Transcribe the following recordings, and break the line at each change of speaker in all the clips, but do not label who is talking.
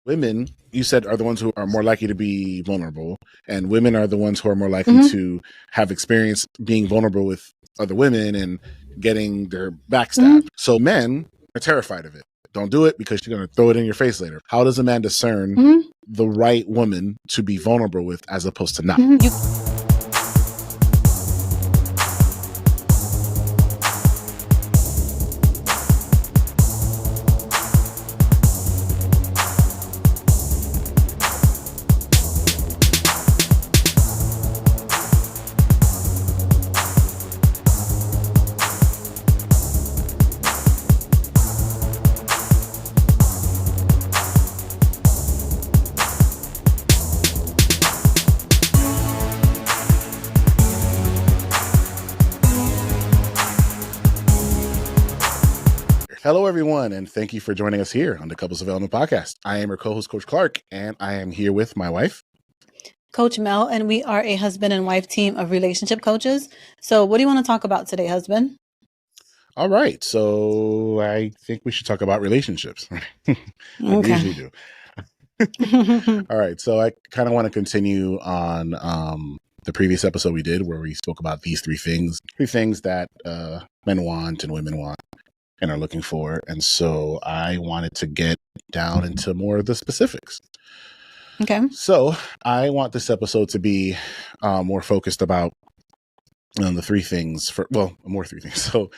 Women, you said, are the ones who are more likely to be vulnerable, and women are the ones who are more likely
Mhm.
to have experience being vulnerable with other women and getting their backstabbed. So men are terrified of it. Don't do it because you're going to throw it in your face later. How does a man discern
Mhm.
the right woman to be vulnerable with as opposed to not?
You
Hello, everyone, and thank you for joining us here on the Couples Development Podcast. I am your co-host, Coach Clark, and I am here with my wife,
Coach Mel, and we are a husband and wife team of relationship coaches. So what do you want to talk about today, husband?
All right, so I think we should talk about relationships, like we usually do. All right, so I kind of want to continue on the previous episode we did where we spoke about these three things that men want and women want and are looking for. And so I wanted to get down into more of the specifics.
Okay.
So I want this episode to be more focused about the three things more three things. So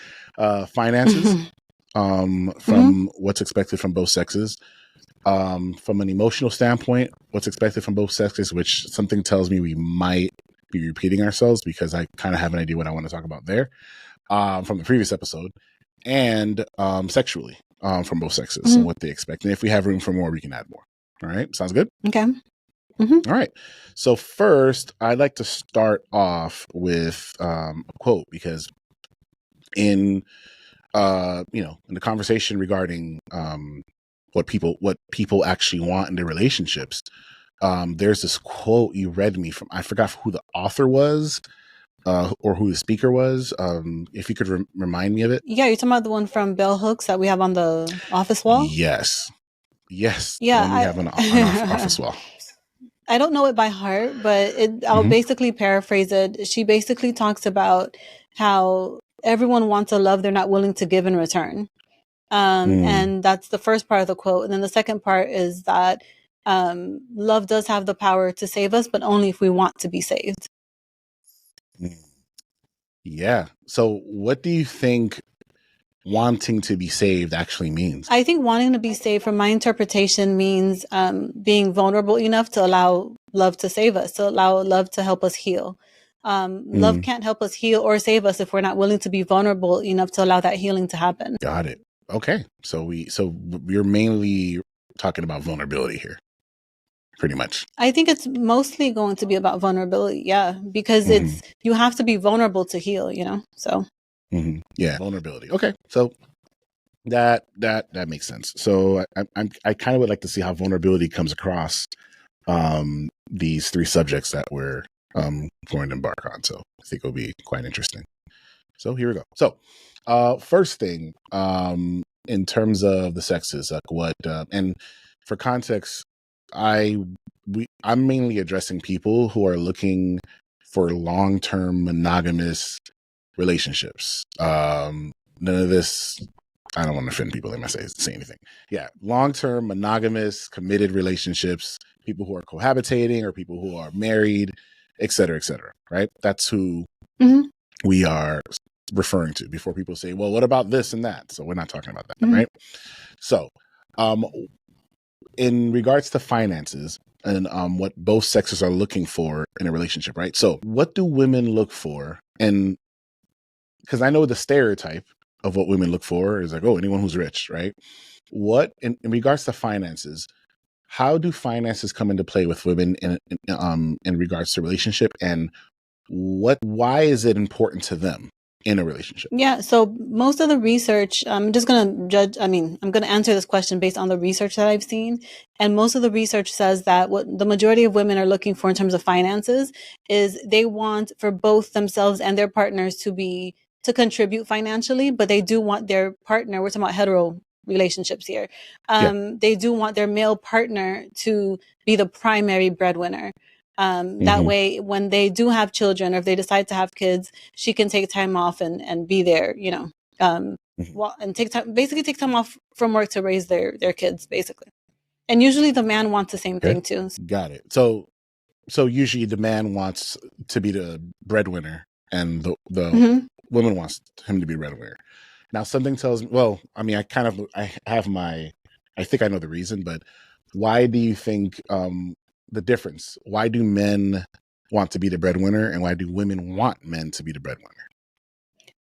finances, from what's expected from both sexes, from an emotional standpoint, what's expected from both sexes, which something tells me we might be repeating ourselves because I kind of have an idea what I want to talk about there, from the previous episode, and sexually, from both sexes and what they expect. And if we have room for more, we can add more. All right. Sounds good.
Okay.
All right. So first, I'd like to start off with a quote because in in the conversation regarding what people actually want in their relationships, there's this quote you read me from. I forgot who the author was or who the speaker was. If you could remind me of it.
Yeah, you're talking about the one from Bell Hooks that we have on the office wall?
Yes.
Yeah,
the one we have on our office wall.
I don't know it by heart, but I'll basically paraphrase it. She basically talks about how everyone wants a love they're not willing to give in return. And that's the first part of the quote. And then the second part is that love does have the power to save us, but only if we want to be saved.
Yeah. So what do you think wanting to be saved actually means?
I think wanting to be saved, from my interpretation, means being vulnerable enough to allow love to save us, to allow love to help us heal. Love can't help us heal or save us if we're not willing to be vulnerable enough to allow that healing to happen.
Got it. Okay. So you're mainly talking about vulnerability here, pretty much.
I think it's mostly going to be about vulnerability. Yeah, because you have to be vulnerable to heal, so.
Yeah, vulnerability. Okay, so that makes sense. So I kind of would like to see how vulnerability comes across these three subjects that we're going to embark on. So I think it'll be quite interesting. So here we go. So first thing, in terms of the sexes, like what and for context, I'm mainly addressing people who are looking for long-term monogamous relationships. None of this, I don't want to offend people that might say anything. Yeah, long-term monogamous committed relationships, people who are cohabitating or people who are married, et cetera, right? That's who we are referring to before people say, well, what about this and that? So we're not talking about that, right? So in regards to finances and what both sexes are looking for in a relationship, right? So what do women look for? And because I know the stereotype of what women look for is like, oh, anyone who's rich, right? What in regards to finances, how do finances come into play with women in regards to relationship, and why is it important to them in a relationship?
Yeah, so most of the research, I'm going to answer this question based on the research that I've seen. And most of the research says that what the majority of women are looking for in terms of finances is they want for both themselves and their partners to contribute financially, but they do want their partner, we're talking about relationships here.
Yeah.
They do want their male partner to be the primary breadwinner. That way, when they do have children, or if they decide to have kids, she can take time off and be there, and basically take time off from work to raise their kids, basically. And usually the man wants the same thing too.
Got it. So usually the man wants to be the breadwinner, and the woman wants him to be breadwinner. Now, something tells me. Well, I mean, I think I know the reason, but why do you think the difference? Why do men want to be the breadwinner, and why do women want men to be the breadwinner?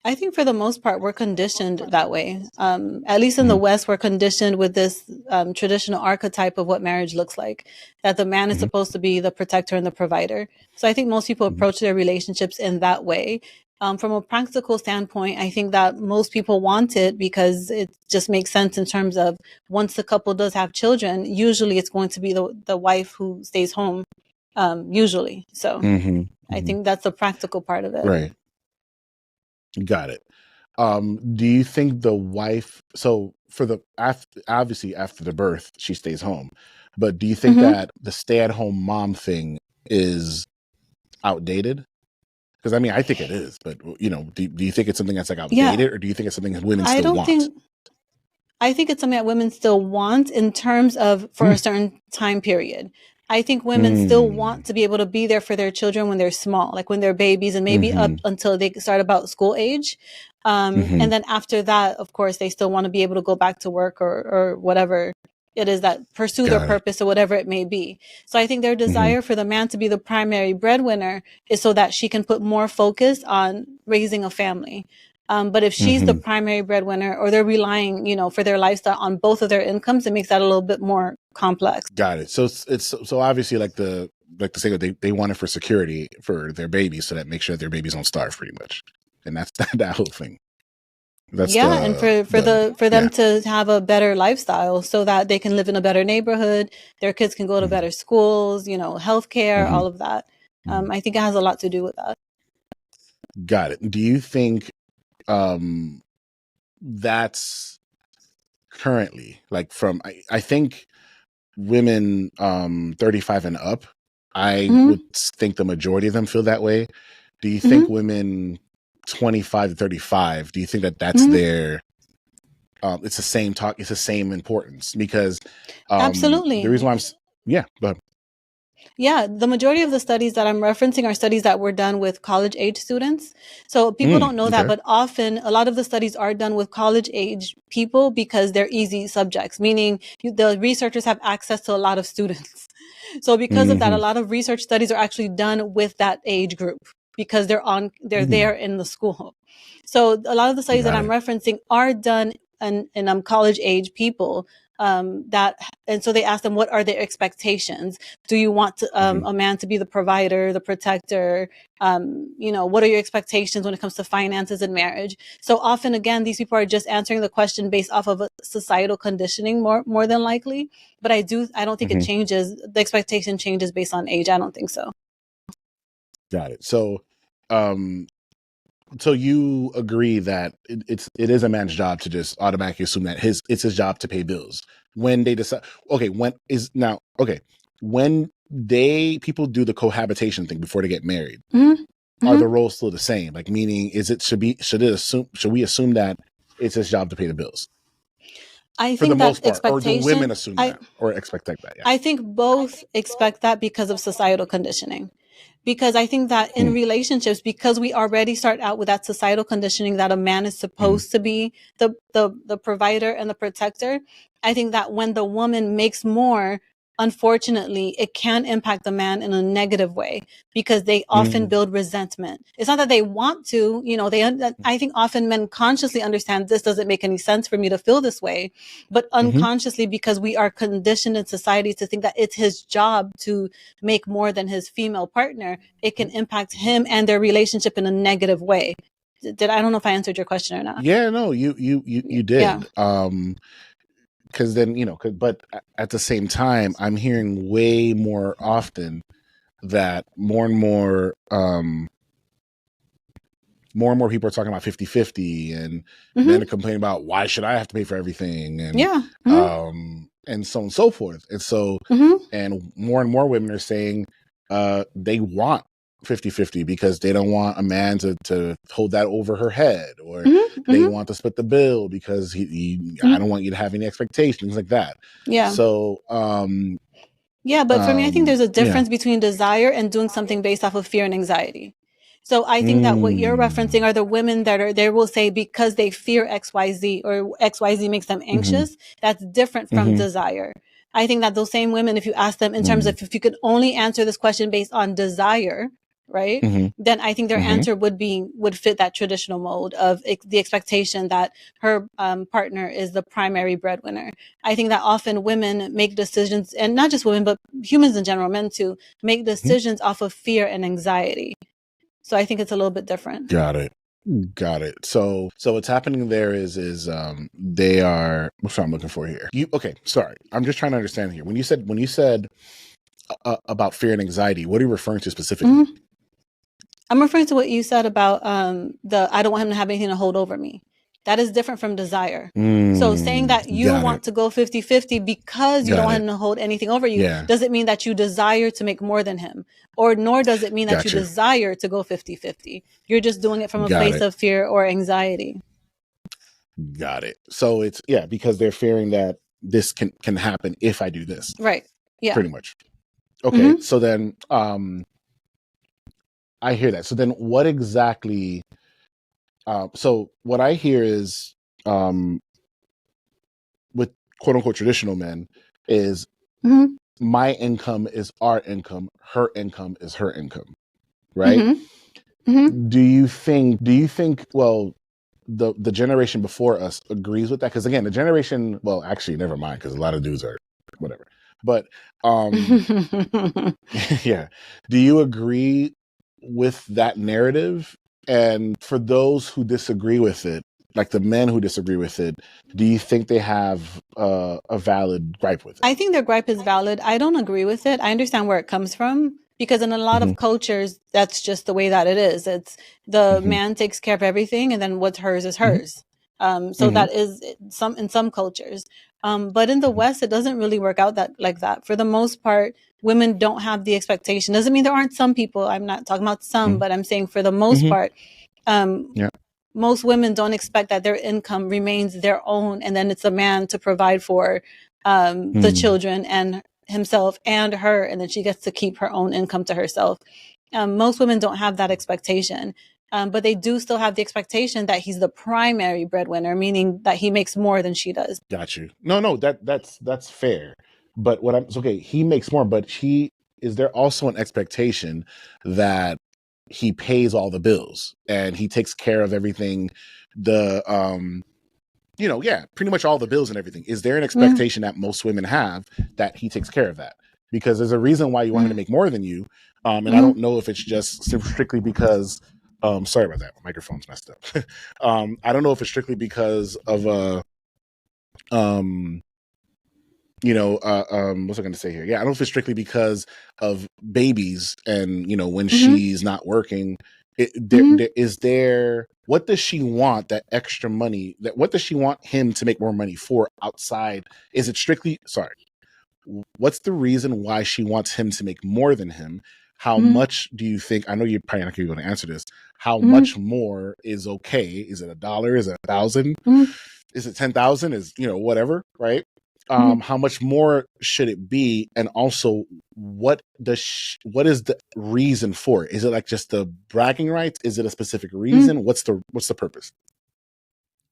I think for the most part, we're conditioned that way. At least in the West, we're conditioned with this traditional archetype of what marriage looks like, that the man is supposed to be the protector and the provider. So I think most people approach their relationships in that way. From a practical standpoint, I think that most people want it because it just makes sense in terms of once the couple does have children, usually it's going to be the wife who stays home, usually. So I think that's the practical part of it.
Right. Got it. Do you think the wife, so for the obviously after the birth she stays home, but do you think that the stay-at-home mom thing is outdated? Because I mean, I think it is, but do you think it's something that's like outdated, or do you think it's something that women still want?
I think it's something that women still want in terms of for a certain time period. I think women still want to be able to be there for their children when they're small, like when they're babies, and maybe up until they start about school age. And then after that, of course, they still want to be able to go back to work or whatever it is that pursue their purpose or whatever it may be. So I think their desire for the man to be the primary breadwinner is so that she can put more focus on raising a family. But if she's the primary breadwinner, or they're relying, for their lifestyle on both of their incomes, it makes that a little bit more complex.
Got it. So it's obviously like the say that they want it for security for their babies, so that makes sure their babies don't starve, pretty much, and that's that whole thing. That's
and for them to have a better lifestyle, so that they can live in a better neighborhood, their kids can go to better schools, healthcare, all of that. I think it has a lot to do with that.
Got it. Do you think that's currently like from I think women 35 and up, I would think the majority of them feel that way. Do you think women 25 to 35, do you think that that's their it's the same talk, it's the same importance? Because
absolutely,
the reason why but
yeah, the majority of the studies that I'm referencing are studies that were done with college age students. So people don't know that, but often a lot of the studies are done with college age people because they're easy subjects, meaning the researchers have access to a lot of students. So because of that, a lot of research studies are actually done with that age group because they're there in the school. So a lot of the studies that I'm referencing are done in college age people. And so they ask them, what are their expectations? Do you want a man to be the provider, the protector? What are your expectations when it comes to finances and marriage? So often, again, these people are just answering the question based off of a societal conditioning more than likely. But I don't think it changes. The expectation changes based on age. I don't think so.
Got it. So, so you agree that it is a man's job to just automatically assume that it's his job to pay bills when they decide. When people do the cohabitation thing before they get married, are the roles still the same? Like, meaning, should we assume that it's his job to pay the bills?
I
for
think
the most
that
part, or do women assume that or expect that? Yeah.
I think both expect that because of societal conditioning. Because I think that in relationships, because we already start out with that societal conditioning that a man is supposed to be the provider and the protector, I think that when the woman makes more, unfortunately, it can impact the man in a negative way because they often build resentment. It's not that they want to, I think often men consciously understand this doesn't make any sense for me to feel this way, but unconsciously, because we are conditioned in society to think that it's his job to make more than his female partner, it can impact him and their relationship in a negative way. I don't know if I answered your question or not.
Yeah, no, you did.
Yeah.
Because then, but at the same time, I'm hearing way more often that more and more more and more people are talking about 50-50, and men are complaining about, why should I have to pay for everything? And and so on and so forth. And so and more women are saying they want 50-50 because they don't want a man to hold that over her head, or they want to split the bill because I don't want you to have any expectations like that. So
but for me, I think there's a difference between desire and doing something based off of fear and anxiety. So I think that what you're referencing are the women that they will say because they fear XYZ or XYZ makes them anxious. That's different from desire. I think that those same women, if you ask them in terms of if you could only answer this question based on desire, right, then I think their answer would fit that traditional mold of the expectation that her partner is the primary breadwinner. I think that often women make decisions, and not just women, but humans in general, men too, make decisions off of fear and anxiety. So I think it's a little bit different.
Got it. So what's happening there is they are, what's what I'm looking for here. Okay, sorry. I'm just trying to understand here. When you said about fear and anxiety, what are you referring to specifically?
I'm referring to what you said about I don't want him to have anything to hold over me. That is different from desire. So saying that you want to go 50-50 because you don't want him to hold anything over you doesn't mean that you desire to make more than him, or nor does it mean that you desire to go 50-50. You're just doing it from a place of fear or anxiety.
Got it. So it's, because they're fearing that this can happen if I do this.
Right. Yeah.
Pretty much. Okay. So then I hear that. So then what exactly, so what I hear is, with quote unquote traditional men is my income is our income, her income is her income, right? Do you think, well, the generation before us agrees with that? Because again, the generation, well, actually, never mind, because a lot of dudes are whatever. But yeah, do you agree with that narrative? And for those who disagree with it, like the men who disagree with it, do you think they have a valid gripe with it?
I think their gripe is valid. I don't agree with it. I understand where it comes from, because in a lot of cultures, that's just the way that it is. It's the man takes care of everything, and then what's hers is hers. So that is in some cultures. But in the West, it doesn't really work out like that. For the most part, women don't have the expectation. Doesn't mean there aren't some people. I'm not talking about some, but I'm saying for the most part, most women don't expect that their income remains their own, and then it's a man to provide for the children and himself and her, and then she gets to keep her own income to herself. Most women don't have that expectation. But they do still have the expectation that he's the primary breadwinner, meaning that he makes more than she does.
Got you. No, that's fair. But okay, he makes more, but is there also an expectation that he pays all the bills and he takes care of everything, pretty much all the bills and everything? Is there an expectation that most women have that he takes care of that? Because there's a reason why you want him to make more than you. And I don't know if it's just strictly because, sorry about that, my microphone's messed up. I don't know if it's strictly because of what's I going to say here? Yeah, I don't know if it's strictly because of babies and, when she's not working. Is there, what does she want that extra money? What does she want him to make more money for outside? Is it strictly, what's the reason why she wants him to make more than him? How much do you think, I know you're probably not going to answer this, how much more is okay? Is it $1? Is it 1,000? Is it 10,000? Is, whatever, right? How much more should it be? And also, what is the reason for it? Is it like just the bragging rights? Is it a specific reason? What's the purpose?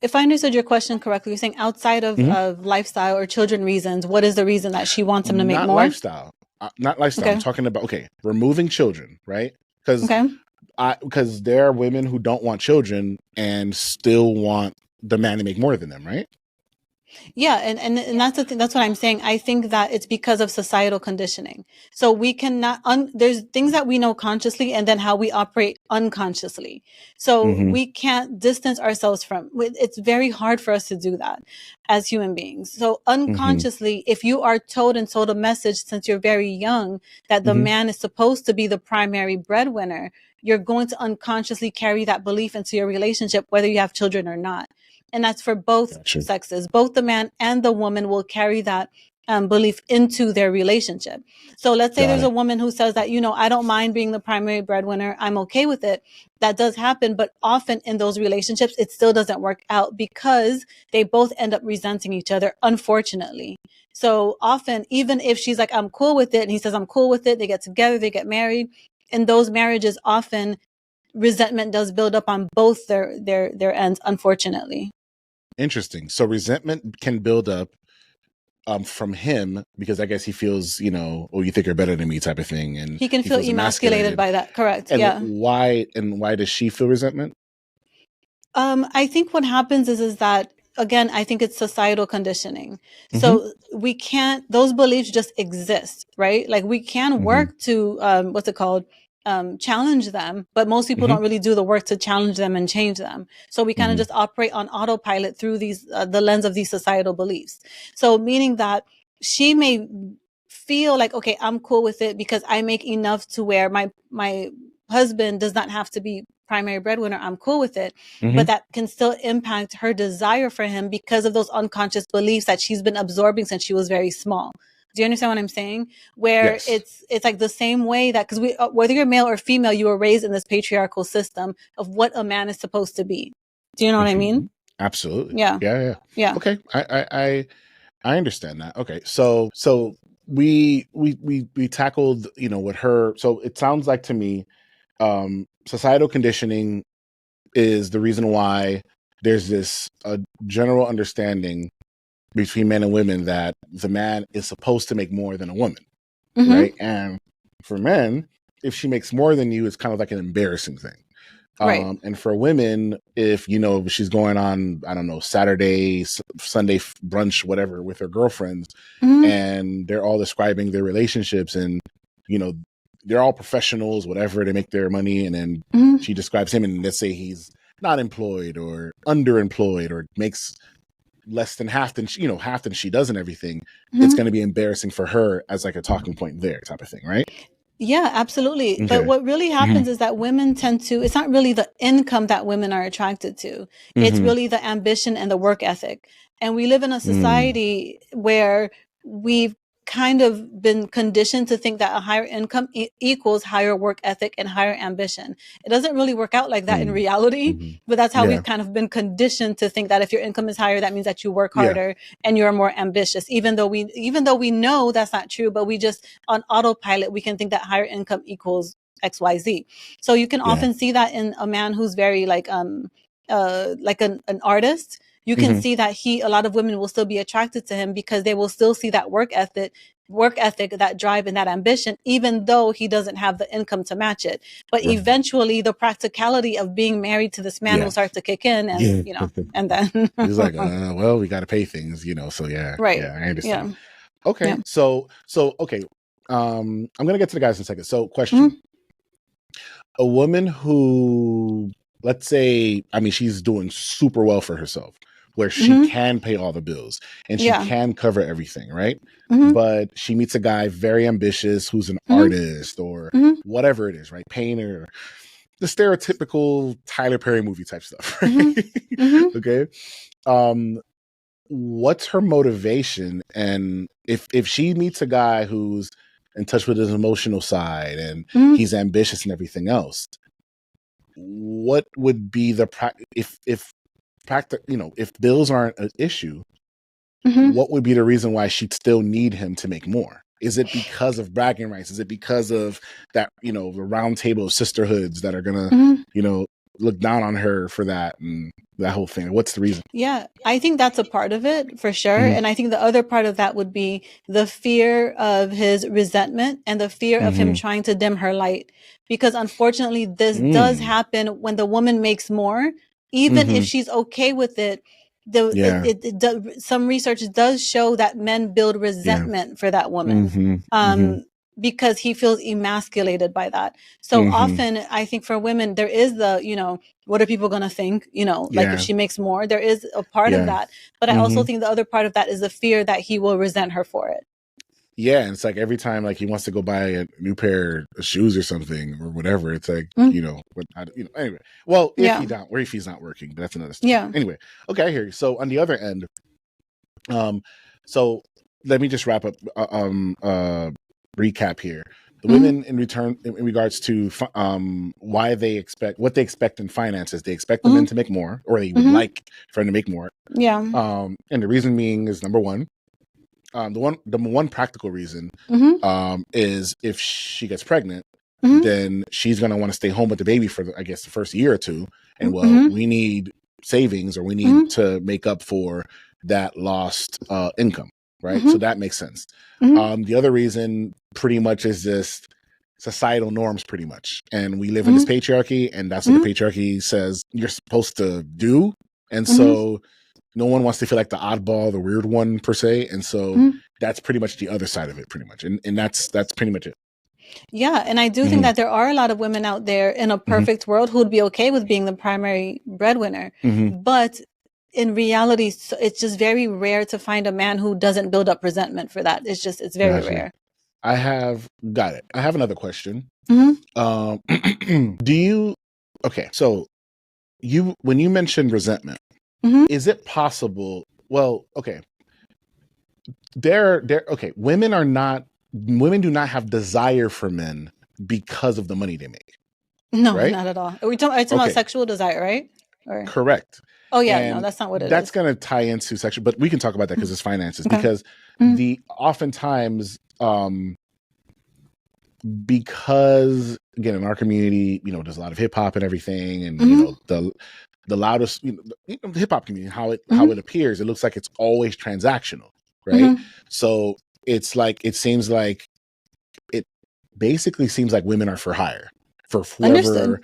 If I understood your question correctly, you're saying outside of lifestyle or children reasons, what is the reason that she wants him to make more?
Not lifestyle. Okay. I'm talking about, removing children, right? Because there are women who don't want children and still want the man to make more than them, right?
Yeah, and that's the thing. That's what I'm saying. I think that it's because of societal conditioning. So we cannot. There's things that we know consciously, and then how we operate unconsciously. So we can't distance ourselves from. It's very hard for us to do that as human beings. So unconsciously, if you are told and sold a message since you're very young that the man is supposed to be the primary breadwinner, you're going to unconsciously carry that belief into your relationship, whether you have children or not. And that's for both sexes. Both the man and the woman will carry that belief into their relationship. So let's say there's a woman who says that, I don't mind being the primary breadwinner. I'm okay with it. That does happen. But often in those relationships, it still doesn't work out because they both end up resenting each other, unfortunately. So often, even if she's like, I'm cool with it, and he says, I'm cool with it, they get together, they get married. In those marriages, often resentment does build up on both their ends, unfortunately.
Interesting. So resentment can build up from him because I guess he feels, oh, you think you're better than me type of thing. And
he can feel emasculated by that. Correct.
And
yeah.
Why does she feel resentment?
I think what happens is that, again, I think it's societal conditioning. So we can't, those beliefs just exist, right? Like we can work to, what's it called? Challenge them, but most people don't really do the work to challenge them and change them. So we kind of just operate on autopilot through these, the lens of these societal beliefs. So meaning that she may feel like, okay, I'm cool with it because I make enough to where my husband does not have to be primary breadwinner. I'm cool with it. But that can still impact her desire for him because of those unconscious beliefs that she's been absorbing since she was very small. Do you understand what I'm saying? Where it's like the same way that, because whether you're male or female, you were raised in this patriarchal system of what a man is supposed to be. Do you know what I mean?
Absolutely.
Yeah.
Okay. I understand that. Okay. So we tackled, with her. So it sounds like to me, societal conditioning is the reason why there's this general understanding between men and women that the man is supposed to make more than a woman, right? And for men, if she makes more than you, it's kind of like an embarrassing thing.
Right.
And for women, if she's going on, I don't know, Saturday, Sunday brunch, whatever, with her girlfriends, and they're all describing their relationships, and they're all professionals, whatever, they make their money, and then she describes him, and let's say he's not employed or underemployed or makes less than half than she does and everything. It's going to be embarrassing for her as like a talking point there type of thing, right?
Yeah, absolutely. Okay. But what really happens is that women tend to, it's not really the income that women are attracted to. It's really the ambition and the work ethic. And we live in a society where we've kind of been conditioned to think that a higher income equals higher work ethic and higher ambition. It doesn't really work out like that in reality, but that's how we've kind of been conditioned to think that if your income is higher, that means that you work harder and you're more ambitious, even though we know that's not true, but we just on autopilot, we can think that higher income equals XYZ. So you can often see that in a man who's very like an artist. You can see that a lot of women will still be attracted to him because they will still see that work ethic, that drive and that ambition, even though he doesn't have the income to match it. But eventually the practicality of being married to this man will start to kick in, and and then
he's like, well, we got to pay things, so
right.
I understand. Okay. So okay. I'm going to get to the guys in a second. So question, a woman who, let's say, she's doing super well for herself, where she can pay all the bills and she can cover everything, right? But she meets a guy very ambitious who's an artist or whatever it is, right? Painter, the stereotypical Tyler Perry movie type stuff, right? Okay. What's her motivation? And if she meets a guy who's in touch with his emotional side and he's ambitious and everything else, what would be the if bills aren't an issue, what would be the reason why she'd still need him to make more? Is it because of bragging rights? Is it because of that, the round table of sisterhoods that are gonna, look down on her for that and that whole thing? What's the reason?
Yeah, I think that's a part of it for sure. And I think the other part of that would be the fear of his resentment and the fear of him trying to dim her light. Because unfortunately, this does happen when the woman makes more, even if she's okay with it. Some research does show that men build resentment for that woman. Because he feels emasculated by that. So often, I think for women, there is the, what are people going to think? Like if she makes more, there is a part of that. But I also think the other part of that is the fear that he will resent her for it.
Yeah, and it's like every time like he wants to go buy a new pair of shoes or something or whatever, it's like anyway. Well, if he's not working, but that's another story.
Yeah.
Anyway, okay, I hear you. So on the other end, so let me just wrap up. Recap here. The women in regards to what they expect in finances, they expect the men to make more, or they would like for them to make more.
Yeah.
And the reason being is number one. The one practical reason is if she gets pregnant, then she's going to want to stay home with the baby for the first year or two. And we need savings, or we need to make up for that lost income. Right. So that makes sense. The other reason pretty much is just societal norms pretty much. And we live in this patriarchy, and that's what the patriarchy says you're supposed to do. And so no one wants to feel like the oddball, the weird one per se. And so that's pretty much the other side of it pretty much. And that's pretty much it.
Yeah. And I do think that there are a lot of women out there in a perfect world who would be okay with being the primary breadwinner. But in reality, it's just very rare to find a man who doesn't build up resentment for that. It's very rare.
I have another question. So when you mentioned resentment, is it possible? Well, okay. Women do not have desire for men because of the money they make.
No,
right?
Not at all. Are we talking about sexual desire, right?
Correct.
Oh yeah, no, that's not what it is.
That's going to tie into sexual, but we can talk about that because it's finances. Okay. Because oftentimes, because again in our community, there's a lot of hip hop and everything, and the loudest, the hip hop community, how it appears, it looks like it's always transactional, right? So it's like it basically seems like women are for hire for whoever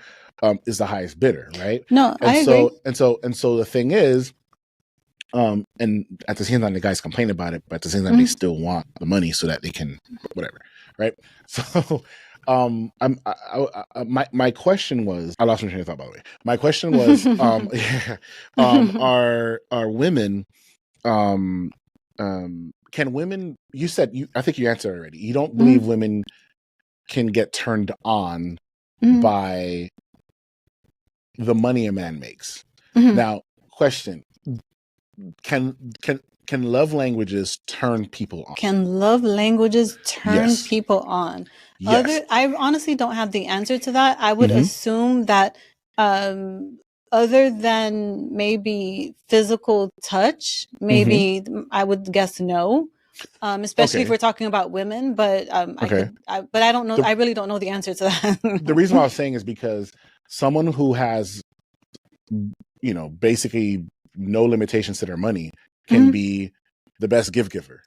is the highest bidder, right?
No, I agree.
And so the thing is, and at the same time the guys complain about it, but at the same time they still want the money so that they can whatever, right? So my question was, I lost my train of thought, by the way. My question was, are women, can women, I think you answered already. You don't believe women can get turned on by the money a man makes. Now, question, can love languages turn people on? Can
love languages turn people on?
Yes.
I honestly don't have the answer to that. I would assume that other than maybe physical touch, maybe I would guess no. Especially if we're talking about women, but I don't know. I really don't know the answer to that.
The reason why I was saying is because someone who has, basically no limitations to their money can be the best gift giver,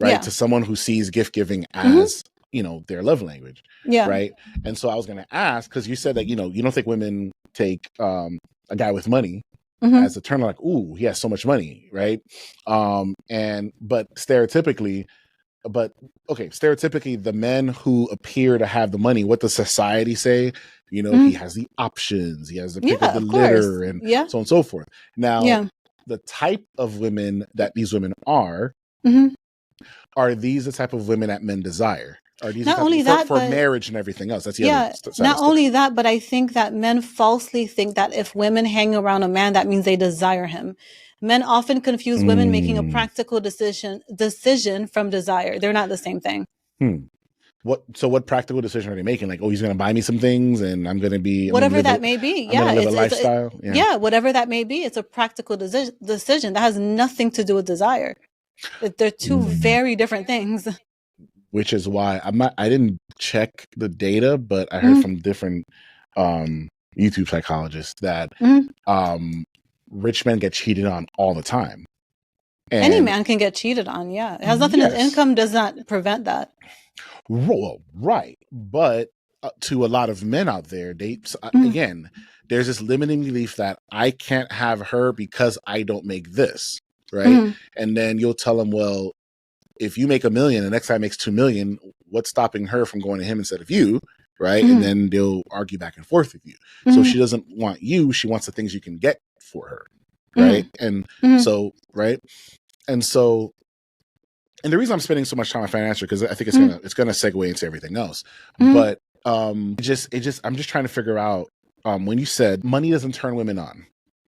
right? Yeah. To someone who sees gift giving as, their love language, right? And so I was going to ask, because you said that, you don't think women take a guy with money as a turn, like, ooh, he has so much money, right? But stereotypically, the men who appear to have the money, what does society say? He has the options, he has the pick of the litter, and so on and so forth. Now, the type of women that these women are these the type of women that men desire? Are these
not only that
for marriage and everything else? That's the other side.
Not only that, but I think that men falsely think that if women hang around a man, that means they desire him. Men often confuse women making a practical decision from desire. They're not the same thing.
What practical decision are they making? Like, oh, he's going to buy me some things, and I'm going to be
whatever that may be.
Yeah, live a lifestyle.
Whatever that may be. It's a practical decision that has nothing to do with desire. They're two very different things.
Which is why I didn't check the data, but I heard from different YouTube psychologists that rich men get cheated on all the time. And
any man can get cheated on. Yeah, it has nothing. Income does not prevent that.
Well, right, but to a lot of men out there, again, there's this limiting belief that I can't have her because I don't make this, right? And then you'll tell them, well, if you make $1 million, the next guy makes 2 million, what's stopping her from going to him instead of you, right? And then they'll argue back and forth with you. So she doesn't want you; she wants the things you can get for her, right? And so, right, and so. And the reason I'm spending so much time on financial, because I think it's gonna segue into everything else. But I'm just trying to figure out when you said money doesn't turn women on,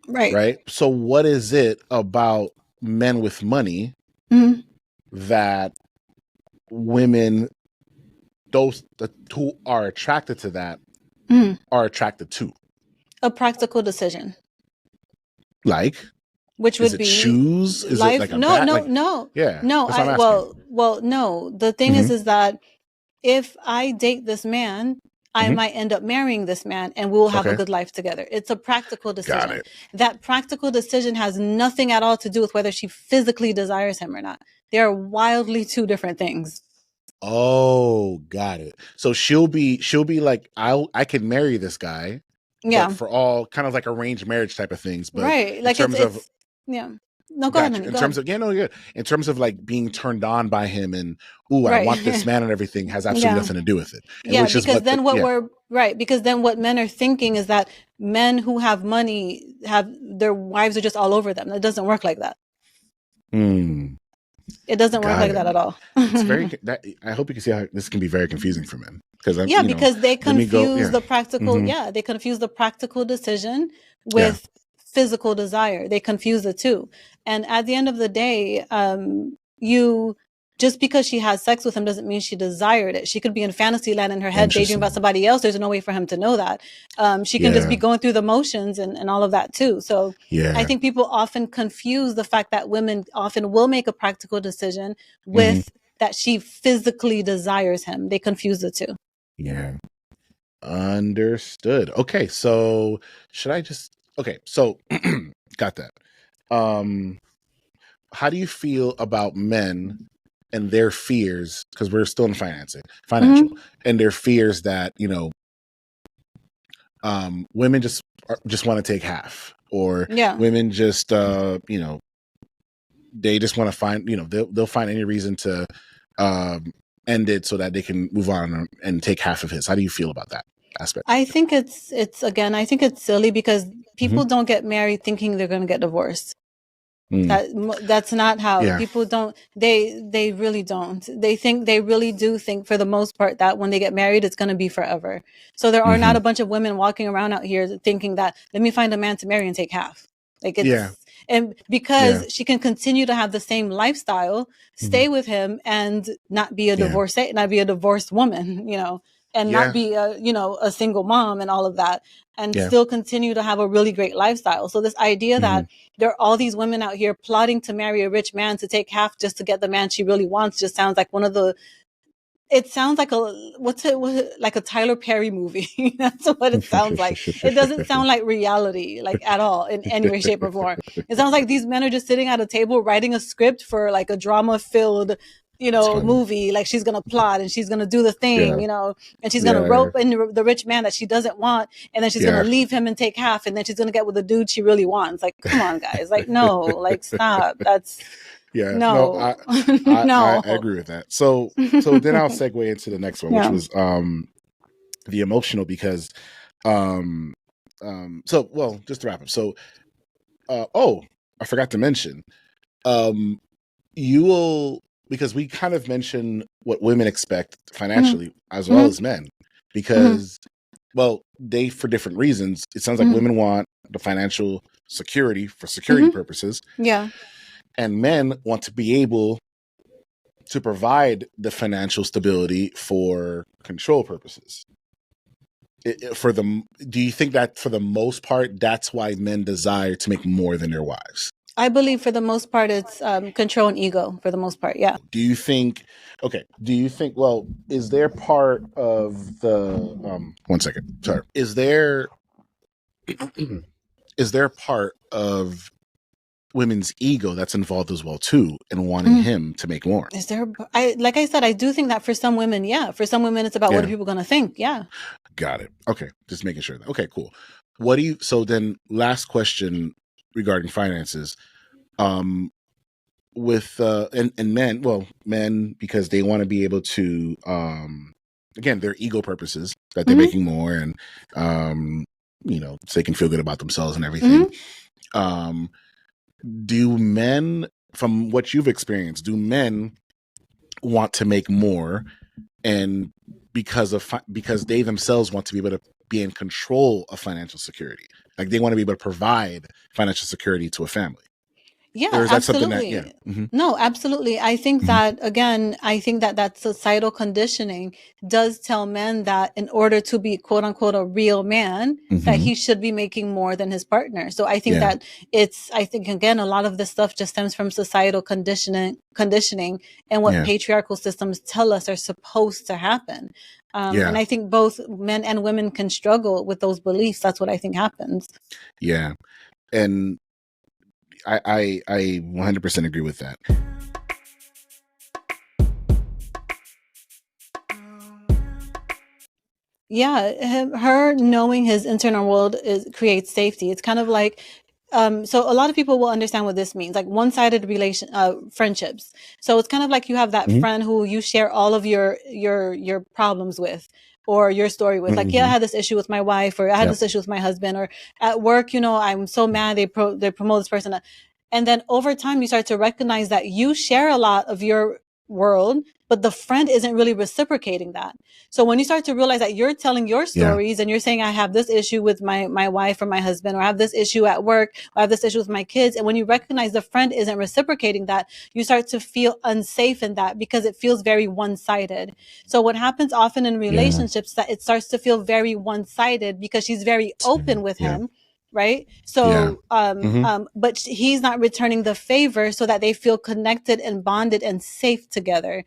right? So what is it about men with money that women, those who are attracted to that, are attracted to?
A practical decision,
like.
Which would be
shoes? Is
life?
It like a
no,
bat?
no,
like,
no,
yeah.
no. Well, no. The thing is that if I date this man, I might end up marrying this man, and we'll have a good life together. It's a practical decision.
Got it.
That practical decision has nothing at all to do with whether she physically desires him or not. They are wildly two different things.
Oh, got it. So she'll be like, I can marry this guy.
Yeah.
But for all kind of like arranged marriage type of things. But
right. Like in terms of yeah. No, go ahead.
In terms of in terms of like being turned on by him and I want this man and everything has absolutely nothing to do with it. And
which because then because then what men are thinking is that men who have money have their wives are just all over them. It doesn't work like that. It doesn't work like that at all.
It's very. I hope you can see how this can be very confusing for men.
Because they confuse the practical. They confuse the practical decision with physical desire. They confuse the two. And at the end of the day, just because she has sex with him doesn't mean she desired it. She could be in fantasy land in her head, daydreaming about somebody else. There's no way for him to know that. She can just be going through the motions and all of that too. So I think people often confuse the fact that women often will make a practical decision with that she physically desires him. They confuse the two.
Yeah. Understood. Okay. So so got that. How do you feel about men and their fears? Because we're still in financial, and their fears that, women just want to take half, or women just, they just want to find, they'll find any reason to, end it so that they can move on and take half of his. How do you feel about that aspect?
I think it's silly because people don't get married thinking they're going to get divorced. That's not how people don't. They really don't. They really do think for the most part that when they get married, it's going to be forever. So there are not a bunch of women walking around out here thinking that let me find a man to marry and take half. Like it's and because she can continue to have the same lifestyle, stay with him and not be a divorcee, not be a divorced woman, and not be a single mom and all of that, and still continue to have a really great lifestyle. So this idea that there are all these women out here plotting to marry a rich man to take half just to get the man she really wants just sounds like it sounds like like a Tyler Perry movie. That's what it sounds like. It doesn't sound like reality, like at all, in any way, shape, or form. It sounds like these men are just sitting at a table writing a script for like a drama-filled, movie. Like she's gonna plot and she's gonna do the thing, and she's gonna rope in the rich man that she doesn't want, and then she's gonna leave him and take half, and then she's gonna get with the dude she really wants. Like, come on, guys. Like, no, like stop. That's
I agree with that. So then I'll segue into the next one, which was the emotional, because just to wrap up. So I forgot to mention, you will, because we kind of mentioned what women expect financially as well as men, because they, for different reasons, it sounds like women want the financial security for security purposes.
Yeah.
And men want to be able to provide the financial stability for control purposes. Do you think that for the most part, that's why men desire to make more than their wives?
I believe for the most part, it's control and ego for the most part. Yeah.
Do you think, is there part of the, one second, sorry. Is there part of women's ego that's involved as well too, and wanting him to make more.
Is there? Like I said, I do think that for some women, yeah. For some women, it's about what are people going to think. Yeah.
Got it. Okay, just making sure. Okay, cool. What do you? So then, last question regarding finances. With and men because they want to be able to again, their ego purposes that they're making more, and so they can feel good about themselves and everything. Do men, from what you've experienced, do men want to make more, and because they themselves want to be able to be in control of financial security, like they want to be able to provide financial security to a family?
Yeah, absolutely. No, absolutely. I think that, again, that societal conditioning does tell men that in order to be quote unquote a real man, that he should be making more than his partner. So I think that I think again, a lot of this stuff just stems from societal conditioning and what patriarchal systems tell us are supposed to happen. And I think both men and women can struggle with those beliefs. That's what I think happens.
Yeah. And I 100% agree with that.
Yeah, her knowing his internal world creates safety. It's kind of like, so a lot of people will understand what this means, like one-sided friendships. So it's kind of like you have that friend who you share all of your problems with, or your story with. Like, I had this issue with my wife, or I had this issue with my husband, or at work, I'm so mad they promote this person. And then over time, you start to recognize that you share a lot of your world, but the friend isn't really reciprocating that. So when you start to realize that you're telling your stories and you're saying, I have this issue with my wife or my husband, or I have this issue at work, or I have this issue with my kids. And when you recognize the friend isn't reciprocating that, you start to feel unsafe in that because it feels very one-sided. So what happens often in relationships that it starts to feel very one-sided because she's very open with him. Right. So, but he's not returning the favor so that they feel connected and bonded and safe together.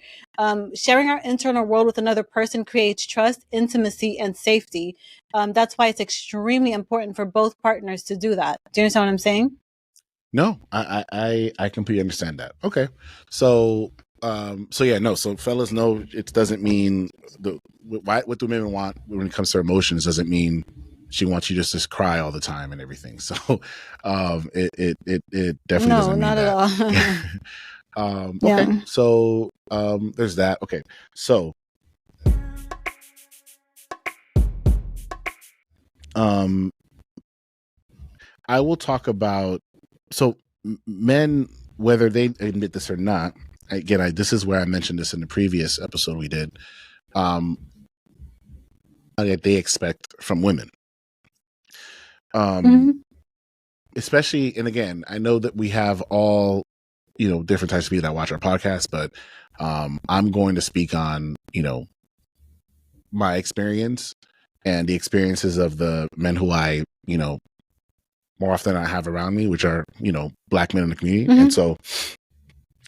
Sharing our internal world with another person creates trust, intimacy, and safety. That's why it's extremely important for both partners to do that. Do you understand what I'm saying?
No, I completely understand that. Okay. So, so fellas, no, it doesn't mean what do women want when it comes to emotions doesn't mean she wants you just to cry all the time and everything. So, it definitely doesn't mean
not
that.
At all.
Okay. So, there's that. Okay. So, I will talk about, so men, whether they admit this or not, again, this is where I mentioned this in the previous episode we did, that they expect from women. Especially, and again, I know that we have all, different types of people that watch our podcast, but I'm going to speak on, my experience and the experiences of the men who I, more often I have around me, which are, Black men in the community. And so,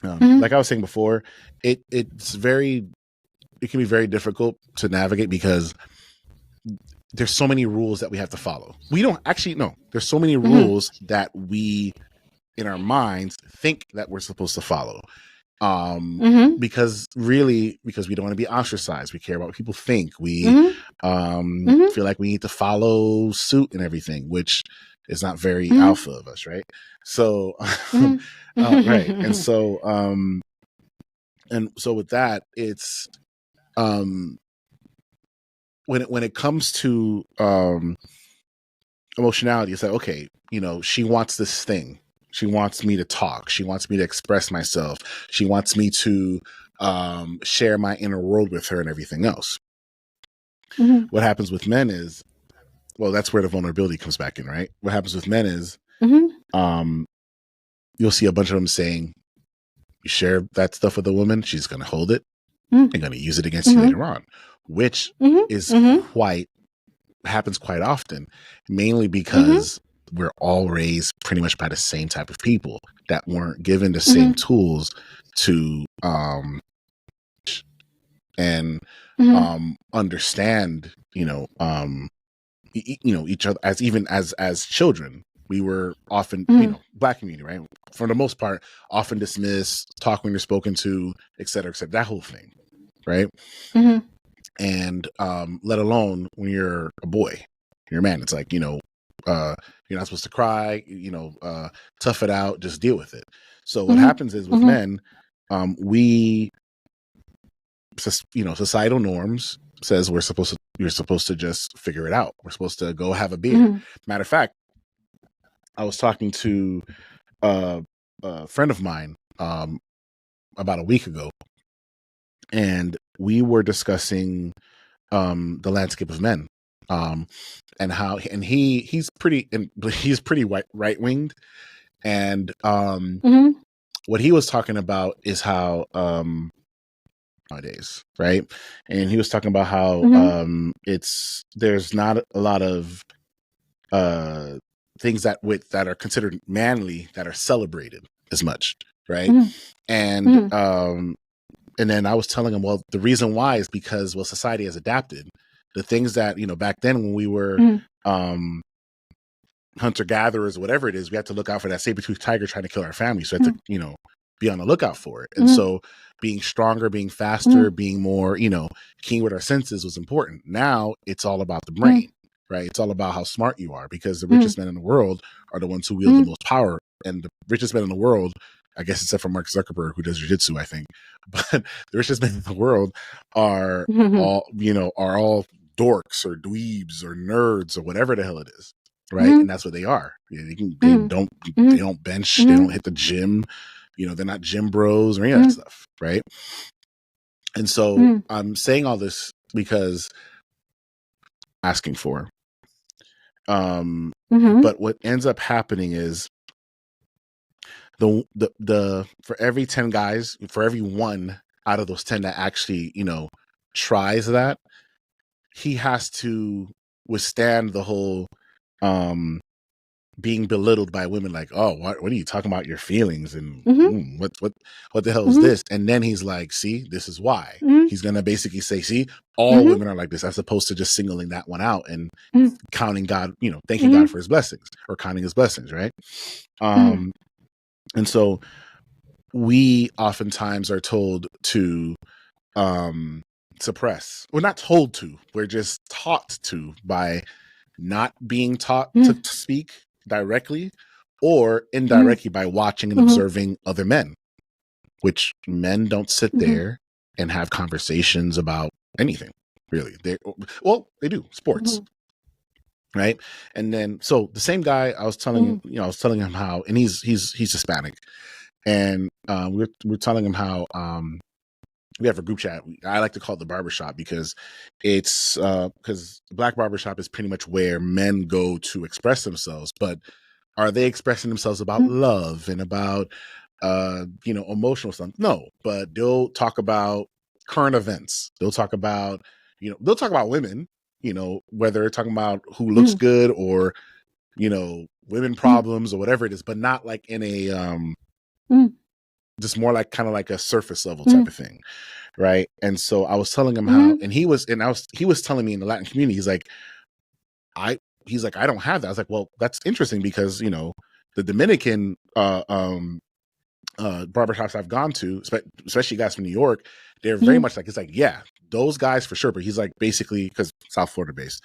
like I was saying before, it can be very difficult to navigate because there's so many rules that we have to follow. We don't actually know. There's so many rules that we, in our minds, think that we're supposed to follow. Because we don't want to be ostracized. We care about what people think. We feel like we need to follow suit and everything, which is not very alpha of us, right? So, right. And so, with that, it's, when it comes to emotionality, it's like, okay, she wants this thing. She wants me to talk. She wants me to express myself. She wants me to share my inner world with her and everything else. What happens with men is, well, that's where the vulnerability comes back in, right? What happens with men is, you'll see a bunch of them saying, you share that stuff with a woman, she's going to hold it and going to use it against you later on, which is happens quite often, mainly because we're all raised pretty much by the same type of people that weren't given the same tools to understand, each other as children. we were often,
Mhm.
Black community, right? For the most part, often dismissed, talk when you're spoken to, et cetera, that whole thing, right?
Mhm.
And let alone when you're a boy, you're a man. It's like, you're not supposed to cry, tough it out, just deal with it. So what
Mhm.
happens is with
Mhm.
men, societal norms says you're supposed to just figure it out. We're supposed to go have a beer.
Mhm.
Matter of fact, I was talking to a friend of mine about a week ago, and we were discussing the landscape of men, and how, and he's pretty right winged, and
Mhm.
what he was talking about is how nowadays, right? And he was talking about how
Mhm.
there's not a lot of things that are considered manly that are celebrated as much, right?
Mhm.
And
Mhm.
and then I was telling him, well, the reason why is because, well, society has adapted. The things that, back then when we were
Mhm.
hunter gatherers, whatever it is, we had to look out for that saber-toothed tiger trying to kill our family. So we had to, be on the lookout for it. And
Mhm.
so being stronger, being faster,
Mhm.
being more, keen with our senses was important. Now it's all about the
Mhm.
brain, right? It's all about how smart you are, because the
Mhm.
richest men in the world are the ones who wield the
Mhm.
most power. And the richest men in the world, I guess, except for Mark Zuckerberg, who does jiu-jitsu, I think, but the richest men in the world are
Mhm.
all dorks or dweebs or nerds or whatever the hell it is, right?
Mhm.
And that's what they are. They
Mhm. Mhm.
don't bench, they
Mhm.
don't hit the gym, they're not gym bros or any of that
Mhm.
stuff, right? And so
Mhm.
I'm saying all this because asking for,
Mhm.
but what ends up happening is the for every 10 guys, for every one out of those 10 that actually, tries that, he has to withstand the whole being belittled by women, like, oh, what are you talking about, your feelings, and
Mhm.
what the hell is
Mhm.
this? And then he's like, see, this is why.
Mhm.
He's gonna basically say, see, all
Mhm.
women are like this, as opposed to just singling that one out and
Mhm.
counting God, thanking God
Mhm.
for his blessings, or counting his blessings, right?
Mhm.
And so we oftentimes are told to suppress. We're not told to, we're just taught to, by not being taught to
Mhm.
speak directly, or
Mhm.
indirectly by watching and
Mhm.
observing other men, which men don't sit
Mhm.
there and have conversations about anything, really. They do sports,
Mhm.
right? And then, so the same guy, I was telling,
Mhm.
I was telling him how, and he's Hispanic, and we're telling him how we have a group chat. I like to call it the barbershop, because it's because the black barbershop is pretty much where men go to express themselves. But are they expressing themselves about
Mhm.
love and about emotional stuff? No, but they'll talk about current events. They'll talk about women, whether they're talking about who looks
Mhm.
good, or women
Mhm.
problems or whatever it is, but not like in a
Mhm.
just more like, kind of like a surface level type
Mhm.
of thing, right? And so I was telling him how,
Mhm.
and he was telling me, in the Latin community, I he's like, I don't have that. I was like, well, that's interesting, because the Dominican barbershops I've gone to, especially guys from New York, they're very
Mhm.
much like, it's like, yeah, those guys for sure. But he's like, basically, because South Florida based,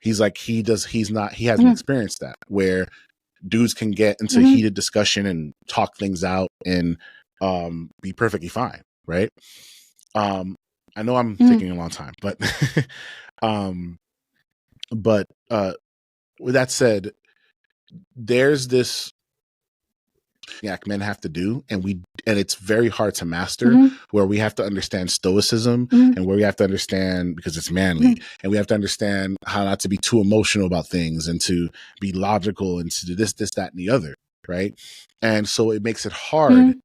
he's like, he hasn't
Mhm.
experienced that, where dudes can get into
Mhm.
heated discussion and talk things out and be perfectly fine, right? I know I'm
Mhm.
taking a long time, but um but with that said, there's this men have to do, and it's very hard to master,
Mhm.
where we have to understand stoicism,
Mhm.
and where we have to understand, because it's manly,
Mhm.
and we have to understand how not to be too emotional about things, and to be logical, and to do this, that, and the other, right? And so it makes it hard,
Mhm.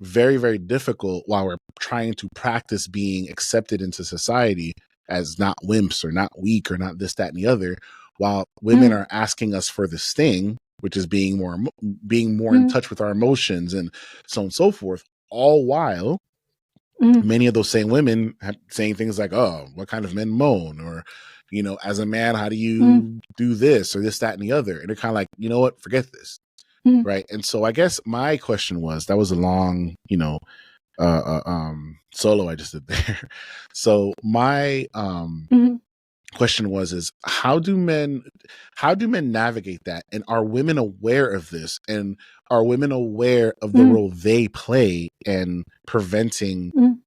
very, very difficult, while we're trying to practice being accepted into society as not wimps, or not weak, or not this, that, and the other, while women
Mhm.
are asking us for this thing, which is being more in
Mhm.
touch with our emotions, and so on and so forth, all while many of those same women saying things like, "Oh, what kind of men moan?" Or, as a man, how do you do this or this, that, and the other? And they're kind of like, you know what, forget this, right? And so I guess my question was, that was a long, solo I just did there. So my question is how do men navigate that, and are women aware of this, and are women aware of the role they play in preventing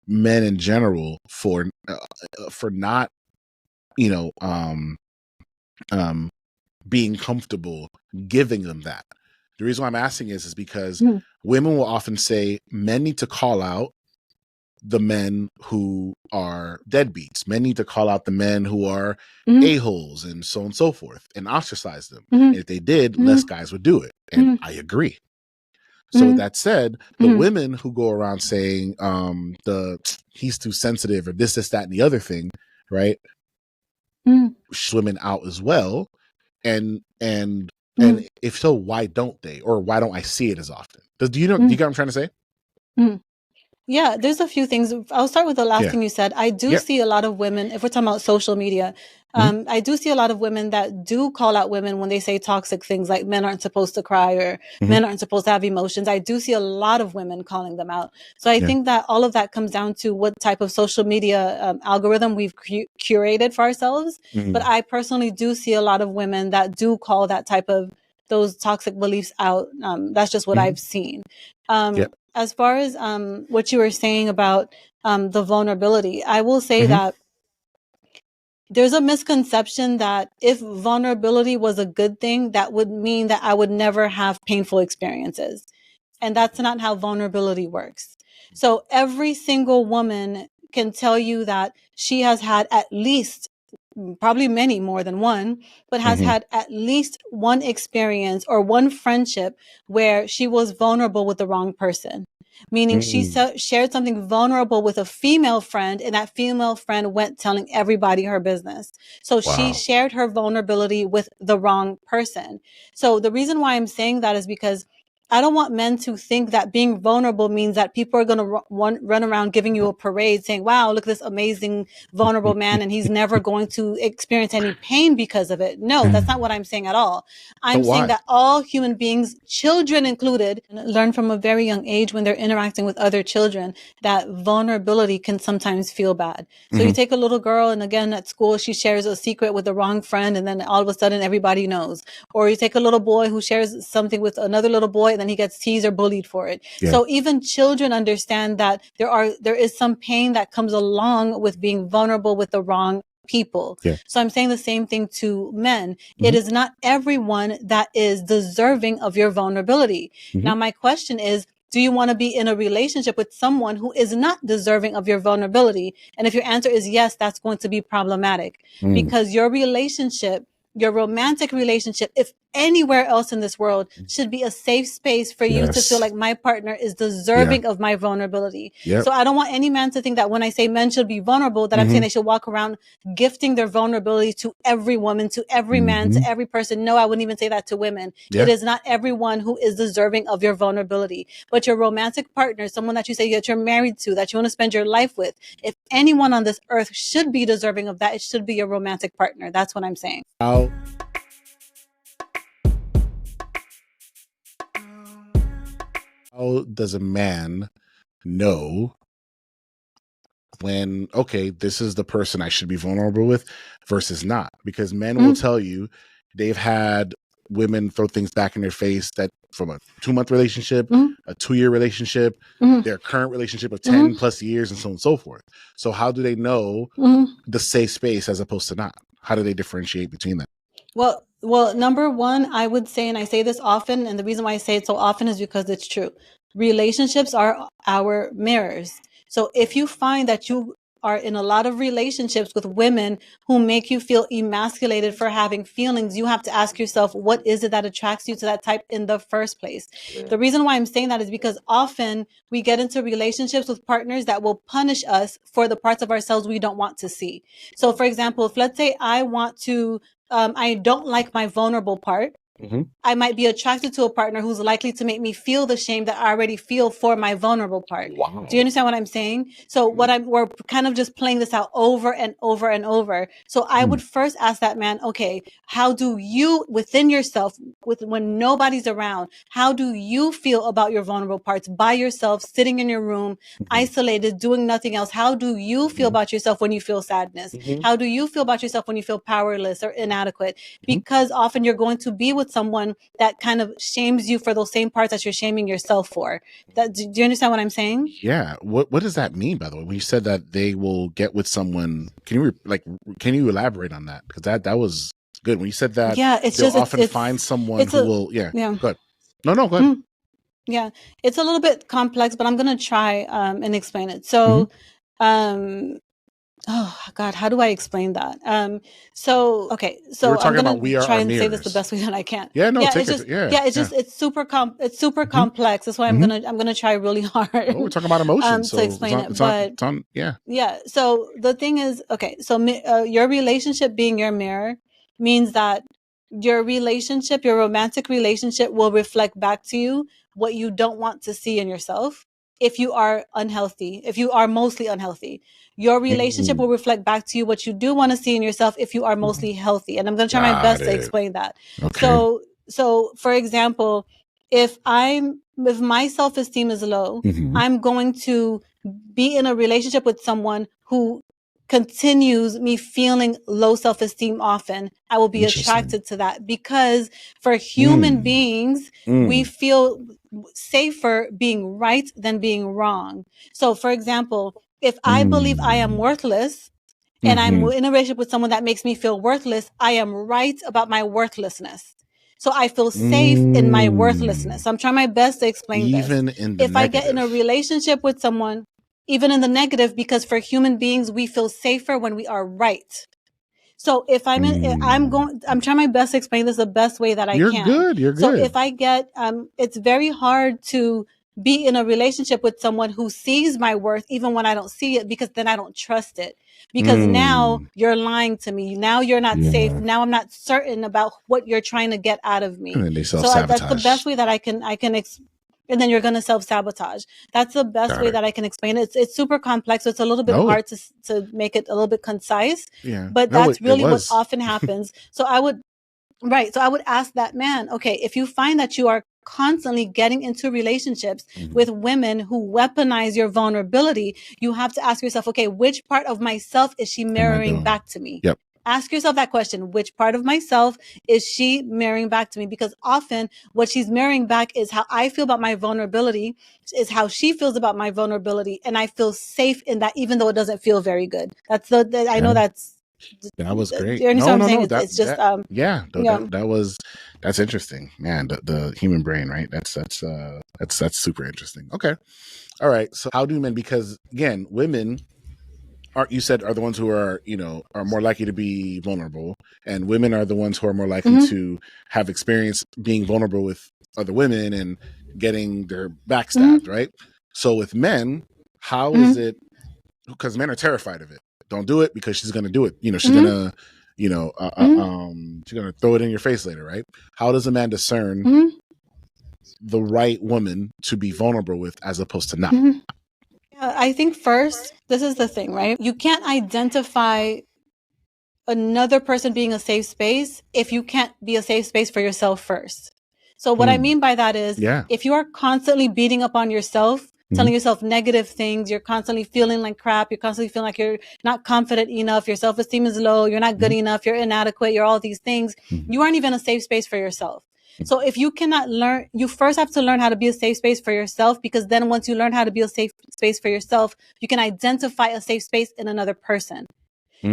men in general for not being comfortable giving them that? The reason why I'm asking is because women will often say men need to call out the men who are deadbeats. Men need to call out the men who are a-holes and so on and so forth, and ostracize them. And if they did, less guys would do it. And I agree. So with that said, the women who go around saying he's too sensitive or this, that, and the other thing, right? Women out as well. And if so, why don't they? Or why don't I see it as often? Do you get what I'm trying to say?
Yeah, there's a few things. I'll start with the last thing you said. I do see a lot of women, if we're talking about social media, I do see a lot of women that do call out women when they say toxic things like men aren't supposed to cry or men aren't supposed to have emotions. I do see a lot of women calling them out. So I think that all of that comes down to what type of social media algorithm we've curated for ourselves. But I personally do see a lot of women that do call that type of those toxic beliefs out. That's just what I've seen. As far as what you were saying about the vulnerability, I will say that there's a misconception that if vulnerability was a good thing, that would mean that I would never have painful experiences. And that's not how vulnerability works. So every single woman can tell you that she has had at least, probably many more than one, but has had at least one experience or one friendship where she was vulnerable with the wrong person. Meaning she shared something vulnerable with a female friend, and that female friend went telling everybody her business. So she shared her vulnerability with the wrong person. So the reason why I'm saying that is because I don't want men to think that being vulnerable means that people are going to run around giving you a parade saying, wow, look at this amazing, vulnerable man, and he's never going to experience any pain because of it. No, that's not what I'm saying at all. I'm saying that all human beings, children included, learn from a very young age when they're interacting with other children that vulnerability can sometimes feel bad. So you take a little girl, and again, at school, she shares a secret with the wrong friend, and then all of a sudden everybody knows. Or you take a little boy who shares something with another little boy, then he gets teased or bullied for it. So even children understand that there is some pain that comes along with being vulnerable with the wrong people. So I'm saying the same thing to men. It is not everyone that is deserving of your vulnerability. Now, my question is, do you want to be in a relationship with someone who is not deserving of your vulnerability? And if your answer is yes, that's going to be problematic because your relationship, your romantic relationship, if anywhere else in this world, should be a safe space for you to feel like my partner is deserving of my vulnerability. So I don't want any man to think that when I say men should be vulnerable, that I'm saying they should walk around gifting their vulnerability to every woman, to every man, to every person. No, I wouldn't even say that to women. It is not everyone who is deserving of your vulnerability, but your romantic partner, someone that you say that you're married to, that you want to spend your life with. If anyone on this earth should be deserving of that, it should be your romantic partner. That's what I'm saying.
How does a man know when, okay, this is the person I should be vulnerable with versus not? Because men will tell you they've had women throw things back in their face that from a 2-month relationship, a 2-year relationship, their current relationship of 10 plus years, and so on and so forth. So how do they know the safe space as opposed to not? How do they differentiate between that?
Well, number one, I would say, and I say this often, and the reason why I say it so often is because it's true. Relationships are our mirrors. So if you find that you are in a lot of relationships with women who make you feel emasculated for having feelings, you have to ask yourself, what is it that attracts you to that type in the first place? The reason why I'm saying that is because often we get into relationships with partners that will punish us for the parts of ourselves we don't want to see. So for example, if let's say I want to I don't like my vulnerable part, I might be attracted to a partner who's likely to make me feel the shame that I already feel for my vulnerable part.
Wow.
Do you understand what I'm saying? So we're kind of just playing this out over and over and over. So I would first ask that man, okay, how do you within yourself, when nobody's around, how do you feel about your vulnerable parts by yourself, sitting in your room, isolated, doing nothing else? How do you feel about yourself when you feel sadness? How do you feel about yourself when you feel powerless or inadequate? Because often you're going to be with someone that kind of shames you for those same parts that you're shaming yourself for. Do you understand what I'm saying?
Yeah. What does that mean, by the way? When you said that they will get with someone, can you elaborate on that? Because that was good. When you said that,
yeah, it's
they'll
just
often find someone who will. Yeah. Go ahead. No, go ahead.
Yeah, it's a little bit complex, but I'm gonna try and explain it. So, oh God, how do I explain that? Okay, so
I'm
gonna try and
mirrors.
say this the best way that I can.
Yeah, no,
it's just it's super complex. That's why I'm gonna try really hard.
Oh, we're talking about emotions,
to explain it. Yeah. So the thing is, okay, so your relationship being your mirror means that your romantic relationship will reflect back to you what you don't want to see in yourself. If you are unhealthy, if you are mostly unhealthy, your relationship will reflect back to you what you do want to see in yourself if you are mostly healthy. And I'm going to try my best to explain that. Okay. So for example, if my self-esteem is low, I'm going to be in a relationship with someone who continues me feeling low self-esteem often. I will be attracted to that because for human beings, we feel safer being right than being wrong. So for example, if I believe I am worthless and I'm in a relationship with someone that makes me feel worthless, I am right about my worthlessness. So I feel safe in my worthlessness. So I'm trying my best to explain this. If I get in a relationship with someone, even in the negative, because for human beings, we feel safer when we are right. So if I'm trying my best to explain this the best way that I can.
You're good.
So if I get, it's very hard to be in a relationship with someone who sees my worth even when I don't see it, because then I don't trust it. Because now you're lying to me. Now you're not safe. Now I'm not certain about what you're trying to get out of me.
And then they
so that's the best way that I can and then you're going to self-sabotage. That's the best way that I can explain it. It's super complex. So it's a little bit hard to make it a little bit concise.
Yeah.
But that's really what often happens. So I would ask that man, okay, if you find that you are constantly getting into relationships with women who weaponize your vulnerability, you have to ask yourself, okay, which part of myself is she mirroring back to me?
Yep.
Ask yourself that question. Which part of myself is she mirroring back to me? Because often what she's mirroring back is how I feel about my vulnerability, is how she feels about my vulnerability. And I feel safe in that, even though it doesn't feel very good. I know that's,
that was great.
You understand what I'm saying? It's just
that's interesting, man. The human brain, right? That's super interesting. Okay, all right. So how do men? Because again, women are the ones who are more likely to be vulnerable, and women are the ones who are more likely to have experience being vulnerable with other women and getting their backstabbed, right? So with men, how is it? Because men are terrified of it. Don't do it because she's going to do it. She's going to, she's going to throw it in your face later, right? How does a man discern the right woman to be vulnerable with as opposed to not?
Yeah, I think first, this is the thing, right? You can't identify another person being a safe space if you can't be a safe space for yourself first. So what I mean by that is, if you are constantly beating up on yourself, telling yourself negative things, you're constantly feeling like crap, you're constantly feeling like you're not confident enough, your self-esteem is low, you're not good enough, you're inadequate, you're all these things, you aren't even a safe space for yourself. So if you cannot learn, you first have to learn how to be a safe space for yourself, because then once you learn how to be a safe space for yourself, you can identify a safe space in another person.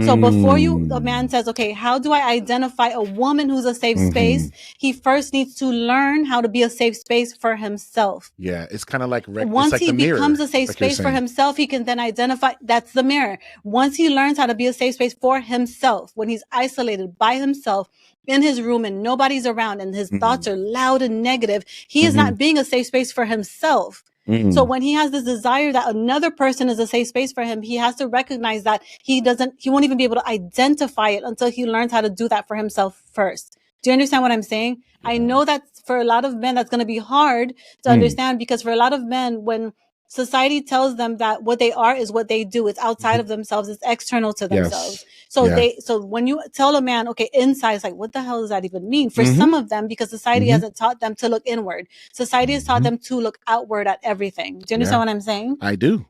So before a man says, okay, how do I identify a woman who's a safe space? He first needs to learn how to be a safe space for himself.
Yeah, it's kind of like
once he becomes a safe space for himself, he can then identify, that's the mirror. Once he learns how to be a safe space for himself, when he's isolated by himself in his room and nobody's around and his thoughts are loud and negative, he is not being a safe space for himself. So when he has this desire that another person is a safe space for him, he has to recognize that he won't even be able to identify it until he learns how to do that for himself first. Do you understand what I'm saying?
Yeah.
I know that for a lot of men, that's going to be hard to understand, because for a lot of men, when society tells them that what they are is what they do, it's outside of themselves, it's external to themselves. So so when you tell a man, okay, inside, it's like, what the hell does that even mean? For some of them, because society hasn't taught them to look inward. Society has taught them to look outward at everything. Do you understand what I'm saying?
I do.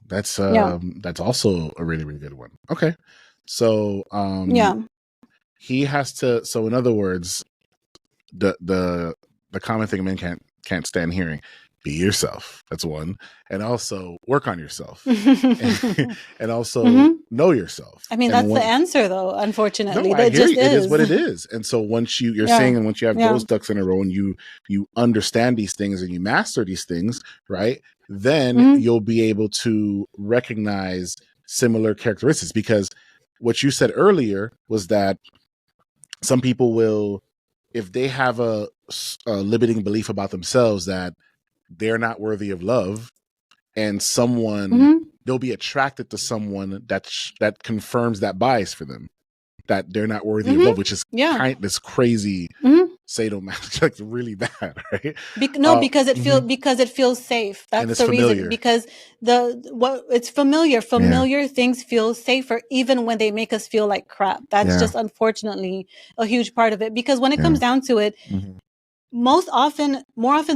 That's also a really, really good one. Okay. So he has to, so in other words, the common thing men can't stand hearing: be yourself. That's one. And also work on yourself. and also know yourself.
I mean, that's the answer, though, unfortunately.
No, I hear you. It is what it is. And so once you're saying, and once you have those ducks in a row, and you understand these things and you master these things, right, then you'll be able to recognize similar characteristics. Because what you said earlier was that some people will, if they have a limiting belief about themselves that they're not worthy of love, and someone, they'll be attracted to someone that confirms that bias for them, that they're not worthy of love, which is kind of this crazy sadomasochism, like really bad, right?
Because it feels safe. That's the reason. Because it's familiar. Familiar things feel safer, even when they make us feel like crap. That's just unfortunately a huge part of it. Because when it comes down to it, more often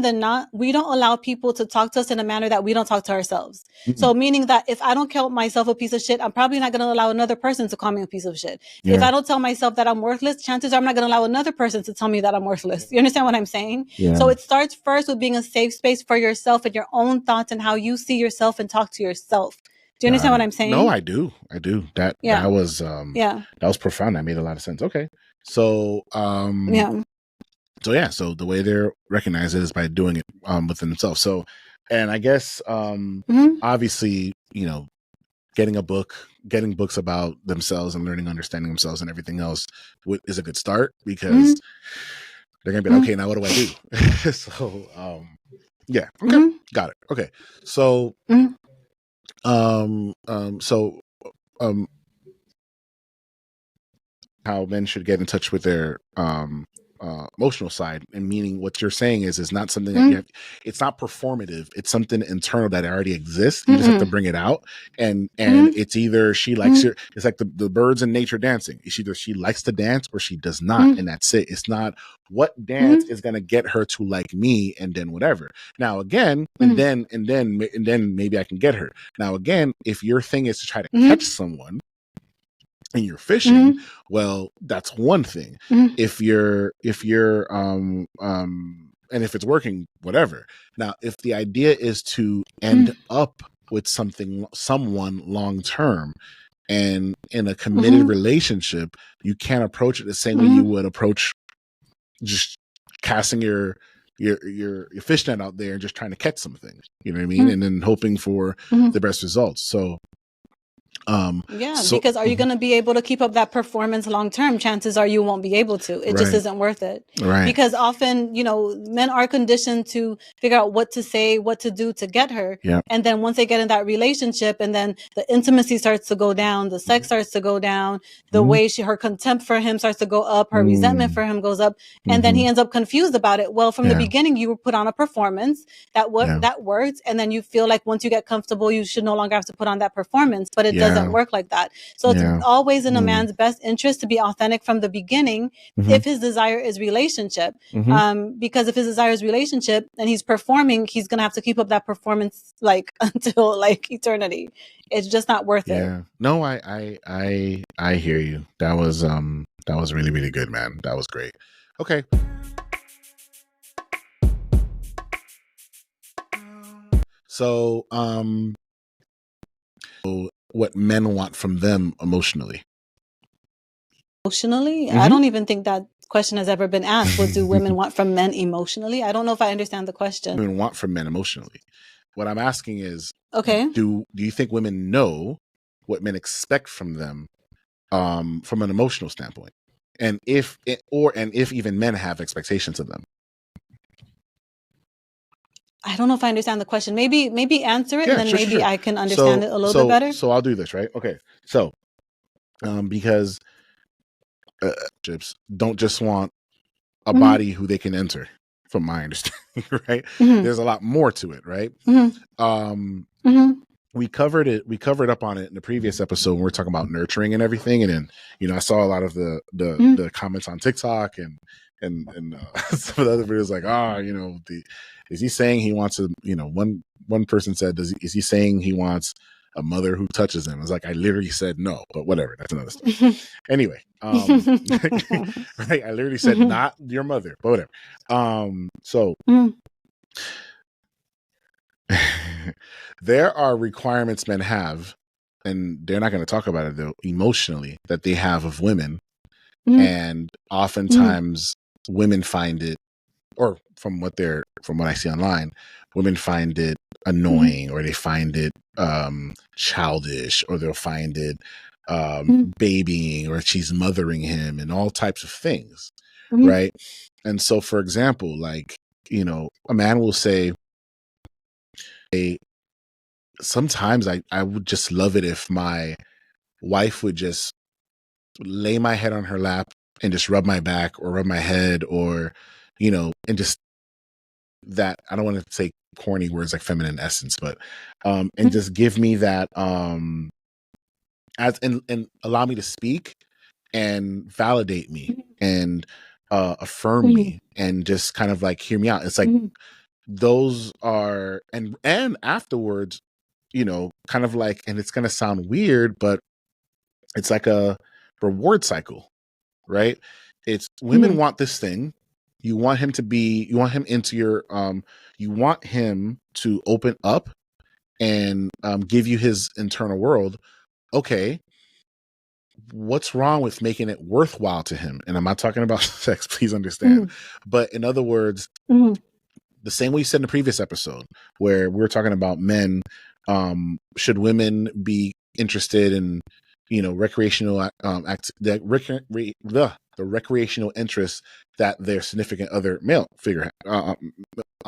than not, we don't allow people to talk to us in a manner that we don't talk to ourselves. So meaning that if I don't call myself a piece of shit, I'm probably not going to allow another person to call me a piece of shit. If I don't tell myself that I'm worthless, chances are I'm not going to allow another person to tell me that I'm worthless. You understand what I'm saying? So it starts first with being a safe space for yourself and your own thoughts and how you see yourself and talk to yourself. Do you understand what I'm saying?
No, I do. That was that was profound. That made a lot of sense. Okay. So so the way they're recognized is by doing it within themselves. So, and I guess obviously, getting books about themselves and learning, understanding themselves and everything else is a good start, because they're gonna be like, okay, now what do I do? So okay, got it. Okay, so how men should get in touch with their emotional side, and meaning what you're saying is not something that you have, it's not performative, it's something internal that already exists. You just have to bring it out, and it's either she likes it. It's like the birds in nature dancing. It's either she likes to dance or she does not, and that's it. It's not what dance is going to get her to like me, and then whatever. Now again, and then maybe I can get her. Now again, if your thing is to try to catch someone and you're fishing, well, that's one thing. If you're and if it's working, whatever. Now, if the idea is to end up with someone long term and in a committed relationship, you can't approach it the same way you would approach just casting your fish net out there and just trying to catch something. You know what I mean? And then hoping for the best results. So
because are you going to be able to keep up that performance long term? Chances are you won't be able to. It just isn't worth it. Because often, men are conditioned to figure out what to say, what to do to get her. And then once they get in that relationship, and then the intimacy starts to go down, the sex starts to go down, the way her contempt for him starts to go up, her resentment for him goes up, and then he ends up confused about it. Well, from the beginning, you were put on a performance that worked, and then you feel like once you get comfortable, you should no longer have to put on that performance, but it doesn't work like that. So it's always in a man's best interest to be authentic from the beginning, if his desire is relationship. Because if his desire is relationship and he's performing, he's gonna have to keep up that performance like until like eternity. It's just not worth it.
No, I hear you. That was really, really good, man. That was great. Okay. So what men want from them emotionally.
I don't even think that question has ever been asked. What do women want from men emotionally? I don't know if I understand the question.
Women want from men emotionally. What I'm asking is,
okay,
do you think women know what men expect from them from an emotional standpoint? And if even men have expectations of them?
I don't know if I understand the question. Maybe answer it, and then maybe I can understand it a little bit better.
So I'll do this, right? Okay. So, because don't just want a
Mhm.
body who they can enter, from my understanding, right?
Mhm.
There's a lot more to it, right?
Mhm. Mhm.
We covered up on it in the previous episode when we were talking about nurturing and everything. And then, I saw a lot of the comments on TikTok and some of the other videos like, is he saying he wants a, one person said, is he saying he wants a mother who touches him? It's like, I literally said no, but whatever. That's another story. Anyway, right. I literally said not your mother, but whatever. So there are requirements men have, and they're not going to talk about it though, emotionally, that they have of women. And oftentimes women find it, or from what I see online, women find it annoying, or they find it childish, or they'll find it babying, or she's mothering him, and all types of things. Right. And so, for example, like, a man will say, sometimes I would just love it if my wife would just lay my head on her lap and just rub my back or rub my head, or, and just that, I don't want to say corny words like feminine essence, but, and just give me that, and allow me to speak and validate me and, affirm me and just kind of like hear me out. It's like, those are, and afterwards, kind of like, and it's going to sound weird, but it's like a reward cycle, right? It's women want this thing. You want him into your, you want him to open up and give you his internal world. Okay. What's wrong with making it worthwhile to him? And I'm not talking about sex, please understand. But in other words, the same way you said in the previous episode, where we were talking about men, should women be interested in, recreational the recreational interests that their significant other male figure, a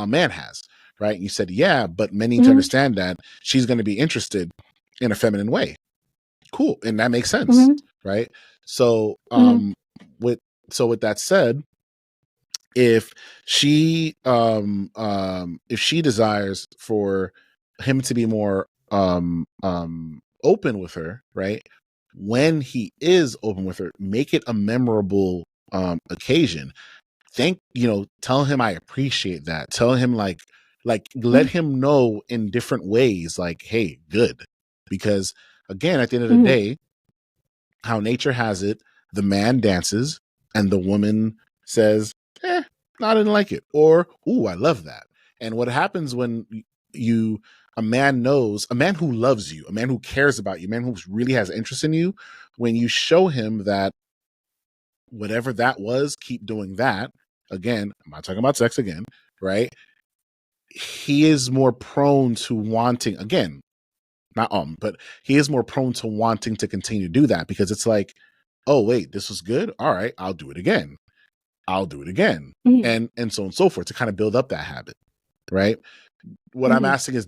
man has, right? You said, yeah, but men need to understand that she's going to be interested in a feminine way. Cool. And that makes sense, right? So, with that said, if she desires for him to be more open with her, right? When he is open with her, make it a memorable occasion. Tell him I appreciate that. Tell him like let him know in different ways, like, hey, good. Because again, at the end of the day, how nature has it, the man dances and the woman says, no, I didn't like it. Or, ooh, I love that. And what happens when a man who loves you, a man who cares about you, a man who really has interest in you, when you show him that whatever that was, keep doing that. Again, I'm not talking about sex again, right? He is more prone to wanting, again, but he is more prone to wanting to continue to do that, because it's like, oh, wait, this was good. All right, I'll do it again. I'll do it again. And so on and so forth, to kind of build up that habit, right? What I'm asking is,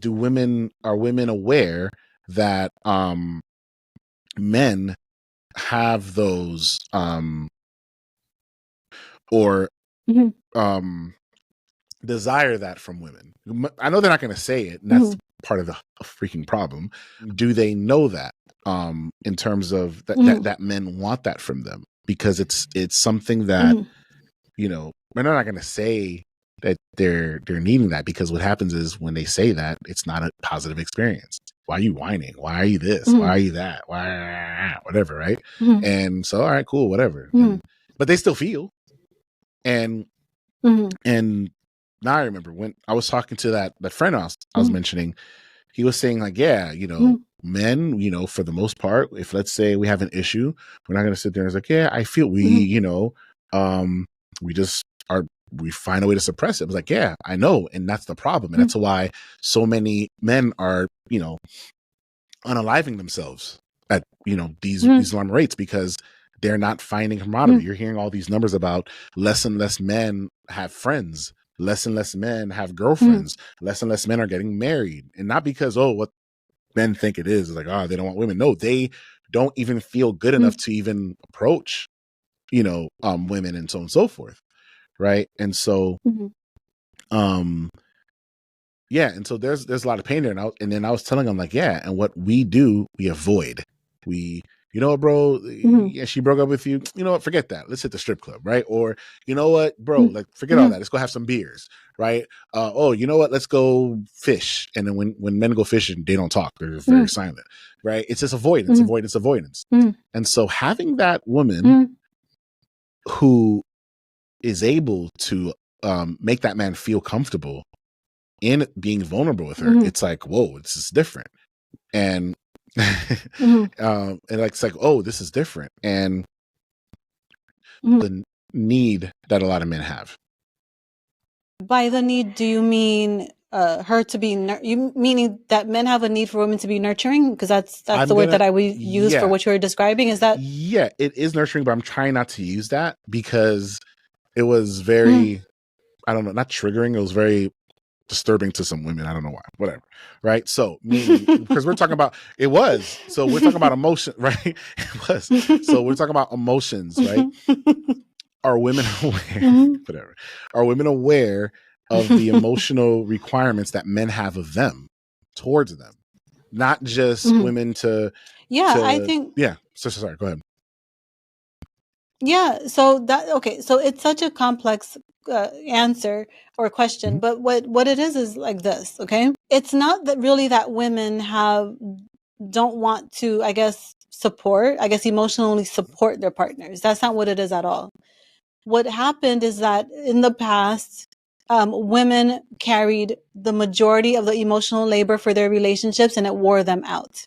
are women aware that men have those or desire that from women? I know they're not going to say it, and that's part of the freaking problem. Do they know that in terms of that men want that from them? Because it's something that they're not going to say that they're needing that, because what happens is when they say that, it's not a positive experience. Why are you whining? Why are you this? Why are you that? Why, whatever, right? And so, all right, cool, whatever. But they still feel. And and now I remember when I was talking to that friend I was mentioning, he was saying like, yeah, men, for the most part, if let's say we have an issue, we're not going to sit there and it's like, yeah, I feel we we find a way to suppress it. I was like, yeah, I know. And that's the problem. And that's why so many men are, unaliving themselves at, these alarm rates, because they're not finding camaraderie. You're hearing all these numbers about less and less men have friends, less and less men have girlfriends, less and less men are getting married. And not because, what men think it is like, they don't want women. No, they don't even feel good enough to even approach women and so on and so forth. Right. And so, yeah. And so there's a lot of pain there. And then I was telling them, like, yeah. And what we do, we avoid. You know what, bro? Yeah, she broke up with you. You know what? Forget that. Let's hit the strip club, right? Or, you know what, bro? Like, forget all that. Let's go have some beers, right? Oh, you know what? Let's go fish. And then when men go fishing, they don't talk. They're very silent, right? It's just avoidance, avoidance. And so having that woman who is able to make that man feel comfortable in being vulnerable with her, it's like, whoa, this is different. And and it's like, oh, this is different. And the need that a lot of men have.
By the need, do you mean her to be? You meaning that men have a need for women to be nurturing? Because that's the word that I would use for what you're describing. Is that?
Yeah, it is nurturing, but I'm trying not to use that because it was very, I don't know, not triggering. It was very disturbing to some women. I don't know why. Whatever. Right. So meaning because we're talking about So we're talking about emotion, right? It was. So we're talking about emotions, right? Are women aware? Whatever. Are women aware of the emotional requirements that men have of them towards them? Not just women to.
Yeah, I think.
Yeah. So sorry. Go ahead.
Yeah. So So it's such a complex answer or question, but what it is like this. Okay, it's not that really that women don't want to, I guess, emotionally support their partners. That's not what it is at all. What happened is that in the past, women carried the majority of the emotional labor for their relationships, and it wore them out.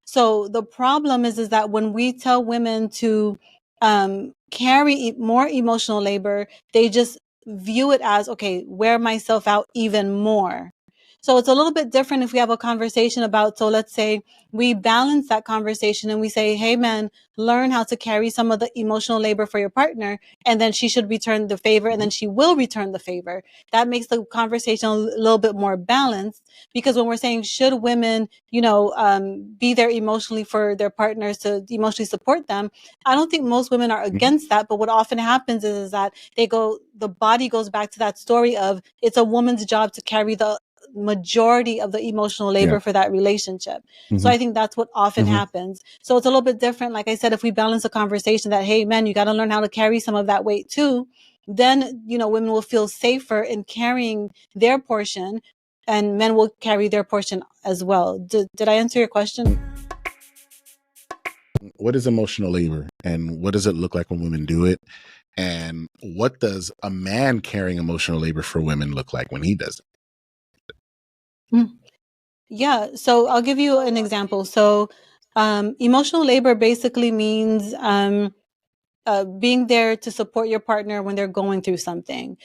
So the problem is that when we tell women to carry more emotional labor, they just view it as, okay, wear myself out even more. So it's a little bit different if we have a conversation about, so let's say we balance that conversation and we say, hey, man, learn how to carry some of the emotional labor for your partner, and then she should return the favor, and then she will return the favor. That makes the conversation a little bit more balanced, because when we're saying, should women, be there emotionally for their partners to emotionally support them, I don't think most women are against that. But what often happens is that the body goes back to that story of it's a woman's job to carry the majority of the emotional labor for that relationship. So I think that's what often happens. So it's a little bit different. Like I said, if we balance the conversation that, hey, man, you got to learn how to carry some of that weight too, then, women will feel safer in carrying their portion, and men will carry their portion as well. Did I answer your question?
What is emotional labor, and what does it look like when women do it? And what does a man carrying emotional labor for women look like when he does it?
Yeah. So I'll give you an example. So emotional labor basically means being there to support your partner when they're going through something,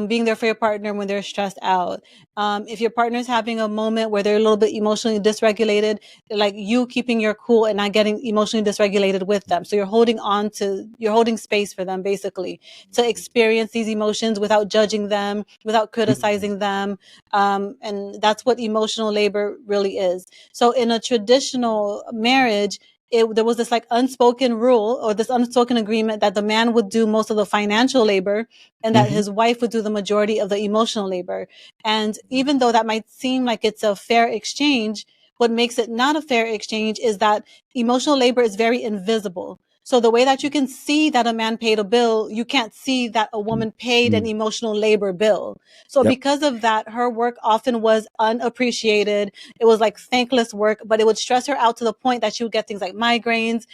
being there for your partner when they're stressed out. If your partner's having a moment where they're a little bit emotionally dysregulated, like you keeping your cool and not getting emotionally dysregulated with them. So you're holding space for them, basically, to experience these emotions without judging them, without criticizing them. And that's what emotional labor really is. So in a traditional marriage, there was this like unspoken rule or this unspoken agreement that the man would do most of the financial labor and that his wife would do the majority of the emotional labor. And even though that might seem like it's a fair exchange, what makes it not a fair exchange is that emotional labor is very invisible. So the way that you can see that a man paid a bill, you can't see that a woman paid an emotional labor bill. So because of that, her work often was unappreciated. It was like thankless work, but it would stress her out to the point that she would get things like migraines,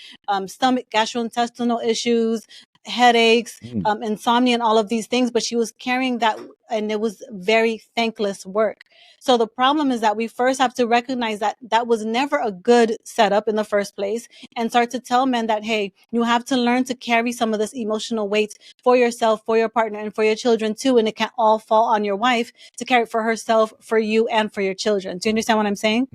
stomach, gastrointestinal issues, headaches, insomnia, and all of these things. But she was carrying that, and it was very thankless work. So the problem is that we first have to recognize that that was never a good setup in the first place, and start to tell men that, hey, you have to learn to carry some of this emotional weight for yourself, for your partner, and for your children too. And it can't all fall on your wife to carry it for herself, for you, and for your children. Do you understand what I'm saying?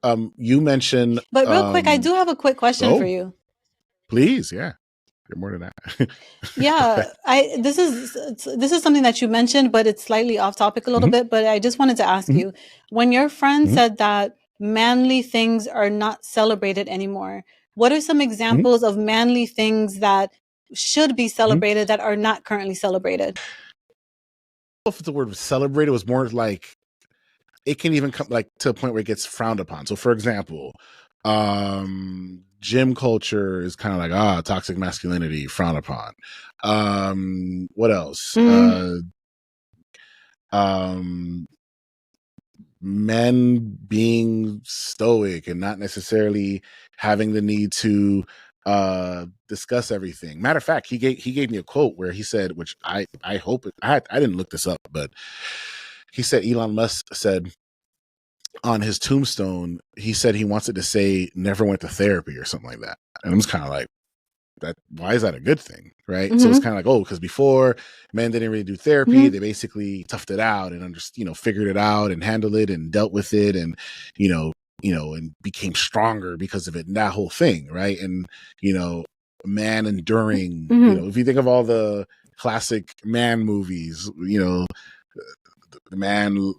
You mentioned,
But real quick, I do have a quick question for you.
Please, yeah. You're more than that.
Yeah, this is something that you mentioned, but it's slightly off topic a little bit. But I just wanted to ask you, when your friend said that manly things are not celebrated anymore, what are some examples of manly things that should be celebrated that are not currently celebrated?
I don't know if it's the word celebrated, was more like it can even come like to a point where it gets frowned upon. So for example, gym culture is kind of like, toxic masculinity, frowned upon. What else? Men being stoic and not necessarily having the need to discuss everything. Matter of fact, he gave me a quote where he said, which I hope I didn't look this up, but he said, Elon Musk said on his tombstone, he said he wants it to say never went to therapy or something like that. And I'm just kind of like, that, why is that a good thing, right? So it's kind of like, because before men didn't really do therapy, they basically toughed it out and figured it out and handled it and dealt with it and and became stronger because of it and that whole thing, right? And man enduring, if you think of all the classic man movies, the man,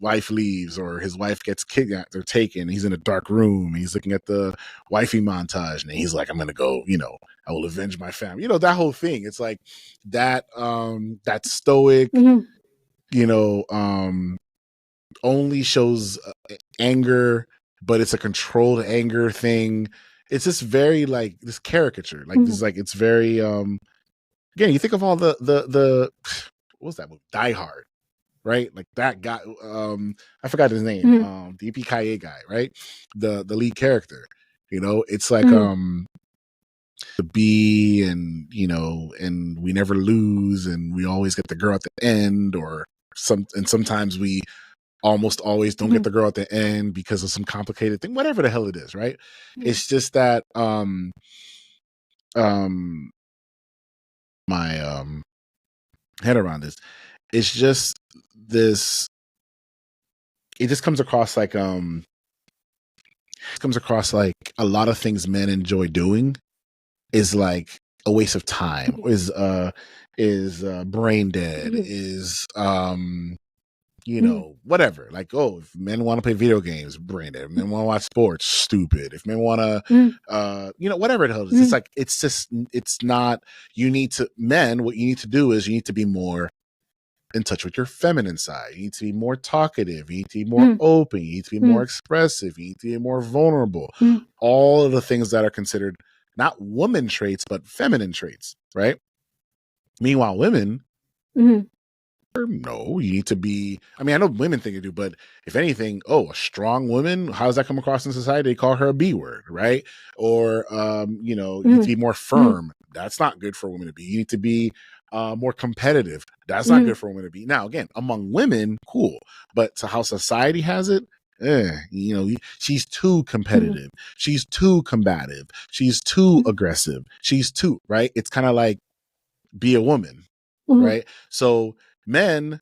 wife leaves or his wife gets kidnapped or taken. He's in a dark room. He's looking at the wifey montage and he's like, I'm going to go, I will avenge my family. That whole thing. It's like that, that stoic, only shows anger, but it's a controlled anger thing. It's just very like this caricature, like this, like, it's very, again, you think of all the what was that movie? Die Hard. Right, like that guy. I forgot his name. The EPKA guy, right? The lead character. It's like the B, and and we never lose, and we always get the girl at the end, and sometimes we almost always don't get the girl at the end because of some complicated thing, whatever the hell it is, right? It's just that my head around this. It's just this. It just comes across like a lot of things men enjoy doing is like a waste of time, is brain dead, is whatever. Like, if men want to play video games, brain dead. If men want to watch sports, stupid. If men want to whatever the hell it is. It's like, it's not, what you need to do is you need to be more in touch with your feminine side. You need to be more talkative. You need to be more open. You need to be more expressive. You need to be more vulnerable. All of the things that are considered not woman traits, but feminine traits, right? Meanwhile, women, no, you need to be, I know women think you do, but if anything, a strong woman, how does that come across in society? They call her a B word, right? Or, you need to be more firm. That's not good for a woman to be. You need to be more competitive. That's not good for a woman to be. Now, again, among women, cool. But to how society has it, she's too competitive. She's too combative. She's too aggressive. She's too, right? It's kind of like, be a woman, right? So men,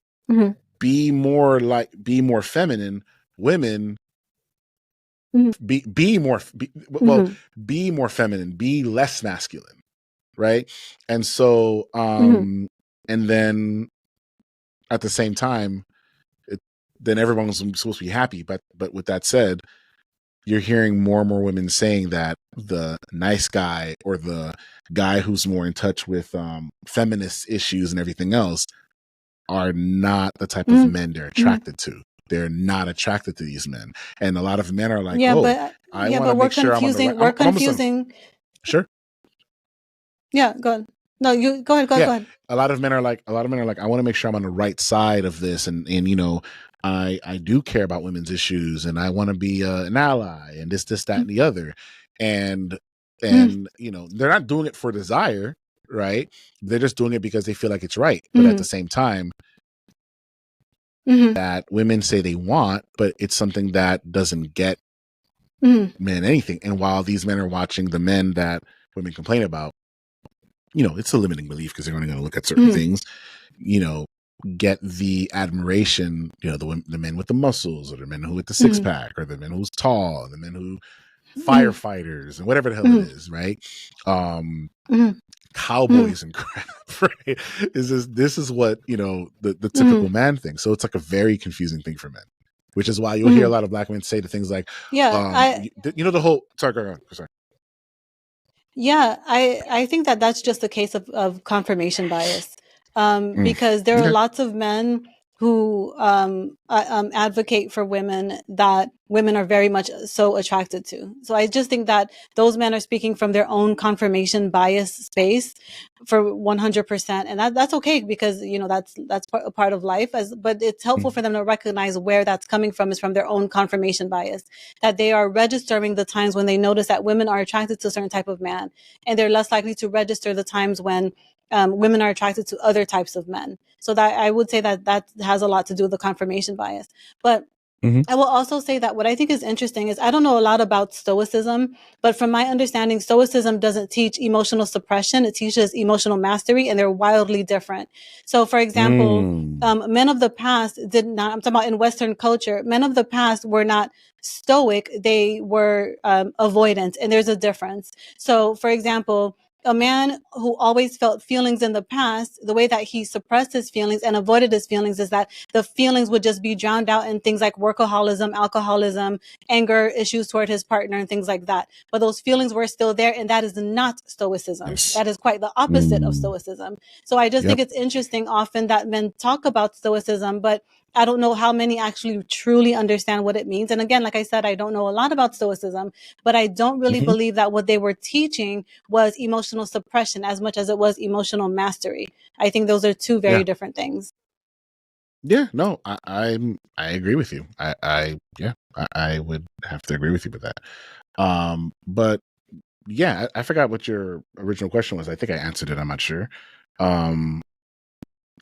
be more feminine. Women, be more feminine, be less masculine, right? And so and then at the same time, then everyone's supposed to be happy. But with that said, you're hearing more and more women saying that the nice guy or the guy who's more in touch with feminist issues and everything else are not the type of men they're attracted to. They're not attracted to these men. And a lot of men are like, I want to make sure I'm on the right.
We're confusing.
Sure.
Yeah, go ahead. No, you go ahead. Go ahead.
A lot of men are like, I want to make sure I'm on the right side of this, and I do care about women's issues, and I want to be an ally, and this, that, and the other, and they're not doing it for desire, right? They're just doing it because they feel like it's right. But at the same time, that women say they want, but it's something that doesn't get men anything. And while these men are watching the men that women complain about, it's a limiting belief because they're only going to look at certain things, get the admiration, the men with the muscles, or the men who with the six pack, or the men who's tall, and the men who firefighters and whatever the hell it is, right? Cowboys and crap, right? This is what, the typical man thing. So it's like a very confusing thing for men, which is why you'll hear a lot of black men say the things like, the whole, sorry.
Yeah, I think that that's just a case of confirmation bias, because there are lots of men who advocate for women that women are very much so attracted to. So I just think that those men are speaking from their own confirmation bias space for 100%, and that's okay, because that's a part of life. But it's helpful for them to recognize where that's coming from is from their own confirmation bias, that they are registering the times when they notice that women are attracted to a certain type of man, and they're less likely to register the times when women are attracted to other types of men. So that I would say that has a lot to do with the confirmation bias. But I will also say that what I think is interesting is I don't know a lot about Stoicism, but from my understanding, Stoicism doesn't teach emotional suppression. It teaches emotional mastery, and they're wildly different. So, for example, men of the past did not, I'm talking about in Western culture, men of the past were not stoic. They were avoidant, and there's a difference. So, for example, a man who always felt feelings in the past, the way that he suppressed his feelings and avoided his feelings is that the feelings would just be drowned out in things like workaholism, alcoholism, anger issues toward his partner, and things like that. But those feelings were still there, and that is not Stoicism.
Nice.
That is quite the opposite of Stoicism. So I just think it's interesting often that men talk about Stoicism, but I don't know how many actually truly understand what it means. And again, like I said, I don't know a lot about Stoicism, but I don't really believe that what they were teaching was emotional suppression as much as it was emotional mastery. I think those are two very different things.
Yeah, no, I agree with you. I would have to agree with you with that. But yeah, I forgot what your original question was. I think I answered it. I'm not sure.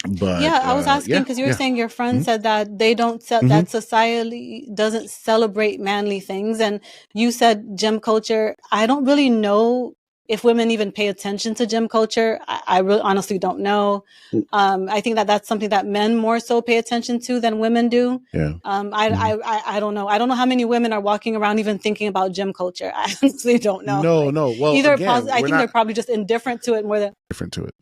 But
yeah, I was asking because you were saying your friend said that they don't that society doesn't celebrate manly things, and you said gym culture. I don't really know if women even pay attention to gym culture. I really honestly don't know. I think that that's something that men more so pay attention to than women do.
Yeah.
I don't know. I don't know how many women are walking around even thinking about gym culture. I honestly don't know.
No. Well,
either
again,
I think they're probably just indifferent to it more than
different to it.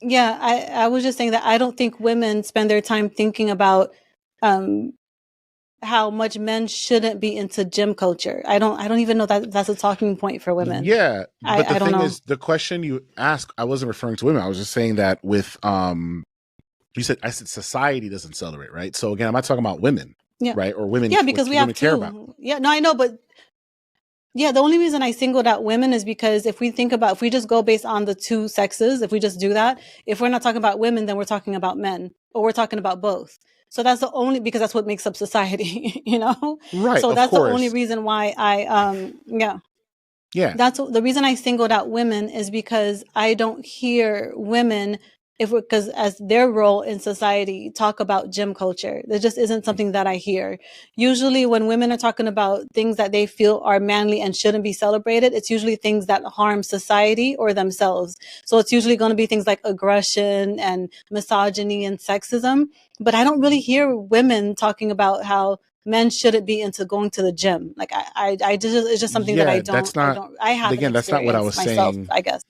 Yeah, I was just saying that I don't think women spend their time thinking about how much men shouldn't be into gym culture. I don't even know that that's a talking point for women.
Yeah, but the thing
know.
is, the question you asked, I wasn't referring to women. I was just saying that with I said society doesn't celebrate, right? So again, I'm not talking about women, right? Or women,
because we have
care about.
Yeah, no, I know, but yeah, the only reason I singled out women is because if we just go based on the two sexes, if we just do that, if we're not talking about women, then we're talking about men, or we're talking about both. So that's the only, because that's what makes up society,
Right.
So
that's
the only reason why
yeah.
That's the reason I singled out women, is because I don't hear women, because as their role in society, talk about gym culture. There just isn't something that I hear. Usually when women are talking about things that they feel are manly and shouldn't be celebrated, it's usually things that harm society or themselves. So it's usually going to be things like aggression and misogyny and sexism. But I don't really hear women talking about how men shouldn't be into going to the gym. Like I just, it's just something that I haven't
that's not what I was
myself,
saying.
I guess.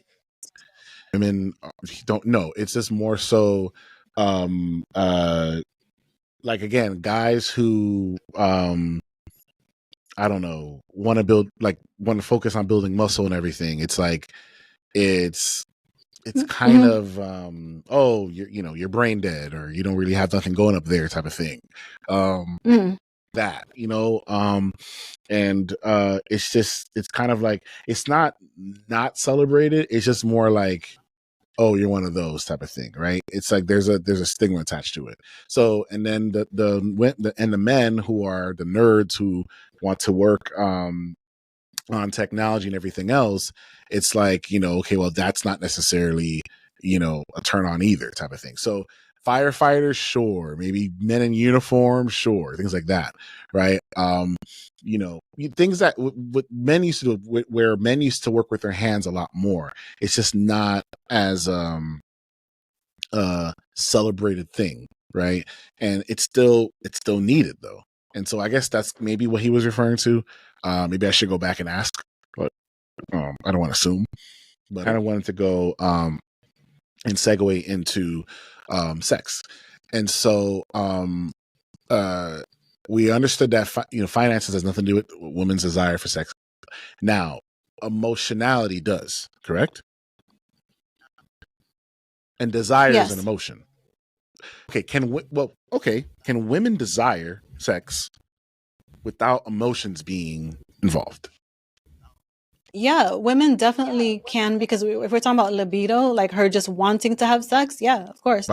Women don't know. It's just more so, like again, guys who, I don't know, want to focus on building muscle and everything. It's like, it's kind of, you're brain dead, or you don't really have nothing going up there type of thing. That, and it's kind of like, it's not celebrated. It's just more like, oh, you're one of those type of thing, right? It's like there's a stigma attached to it. So, and then the men who are the nerds who want to work on technology and everything else, it's like, okay, well, that's not necessarily, a turn on either type of thing. So firefighters, sure. Maybe men in uniform, sure. Things like that, right? Things that what men used to do, where men used to work with their hands a lot more. It's just not as celebrated thing, right? And it's still needed though. And so I guess that's maybe what he was referring to. Maybe I should go back and ask, but I don't want to assume. But I kind of wanted to go and segue into sex. And so we understood that finances has nothing to do with women's desire for sex. Now, emotionality does, correct? And desire is an emotion. Okay, can women desire sex without emotions being involved?
Yeah, women definitely can, because if we're talking about libido, like her just wanting to have sex, yeah, of course.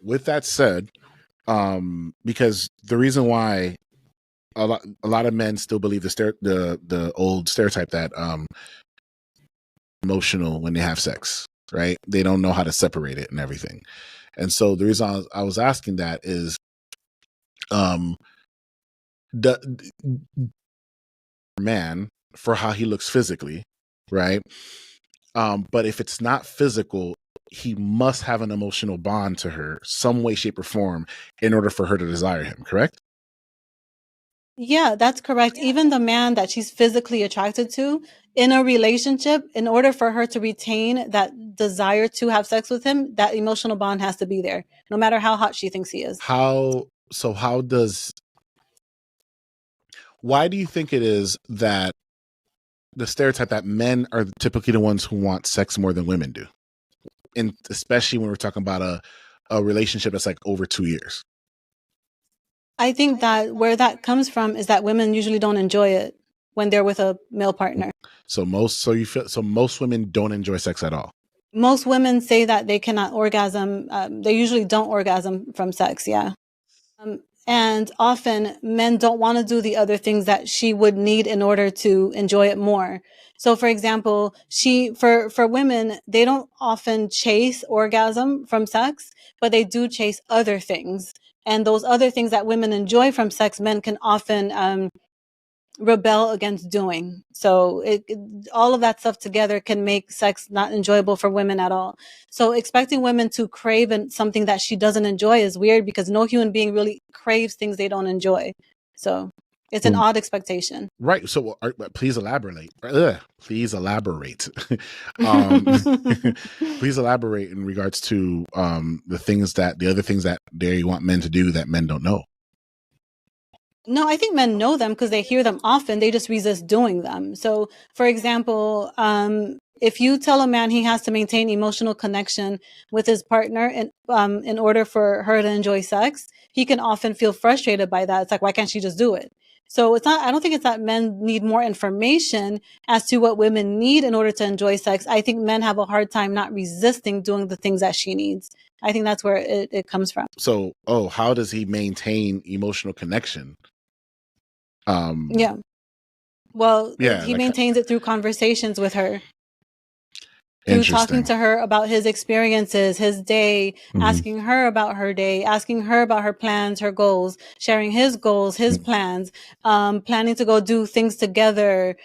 With that said, because the reason why a lot of men still believe the old stereotype that emotional when they have sex, right? They don't know how to separate it and everything. And so the reason I was asking that is the man for how he looks physically, right? But if it's not physical, he must have an emotional bond to her, some way, shape, or form, in order for her to desire him, correct?
Yeah, that's correct. Even the man that she's physically attracted to in a relationship, in order for her to retain that desire to have sex with him, that emotional bond has to be there, no matter how hot she thinks he is.
Why do you think it is that the stereotype that men are typically the ones who want sex more than women do? And especially when we're talking about a relationship that's like over 2 years.
I think that where that comes from is that women usually don't enjoy it when they're with a male partner.
So most women don't enjoy sex at all.
Most women say that they cannot orgasm. They usually don't orgasm from sex. Yeah. And often men don't want to do the other things that she would need in order to enjoy it more. So for example, for women, they don't often chase orgasm from sex, but they do chase other things. And those other things that women enjoy from sex, men can often rebel against doing. So all of that stuff together can make sex not enjoyable for women at all. So expecting women to crave something that she doesn't enjoy is weird, because no human being really craves things they don't enjoy. So it's an odd expectation.
Right. So please elaborate. Please elaborate. Please elaborate in regards to the other things that they want men to do that men don't know.
No, I think men know them because they hear them often. They just resist doing them. So, for example, if you tell a man he has to maintain emotional connection with his partner in order for her to enjoy sex, he can often feel frustrated by that. It's like, why can't she just do it? So it's not, I don't think it's that men need more information as to what women need in order to enjoy sex. I think men have a hard time not resisting doing the things that she needs. I think that's where it comes from.
So, how does he maintain emotional connection?
Yeah. Well, he maintains it through conversations with her. Through talking to her about his experiences, his day, asking her about her day, asking her about her plans, her goals, sharing his goals, his plans, planning to go do things together,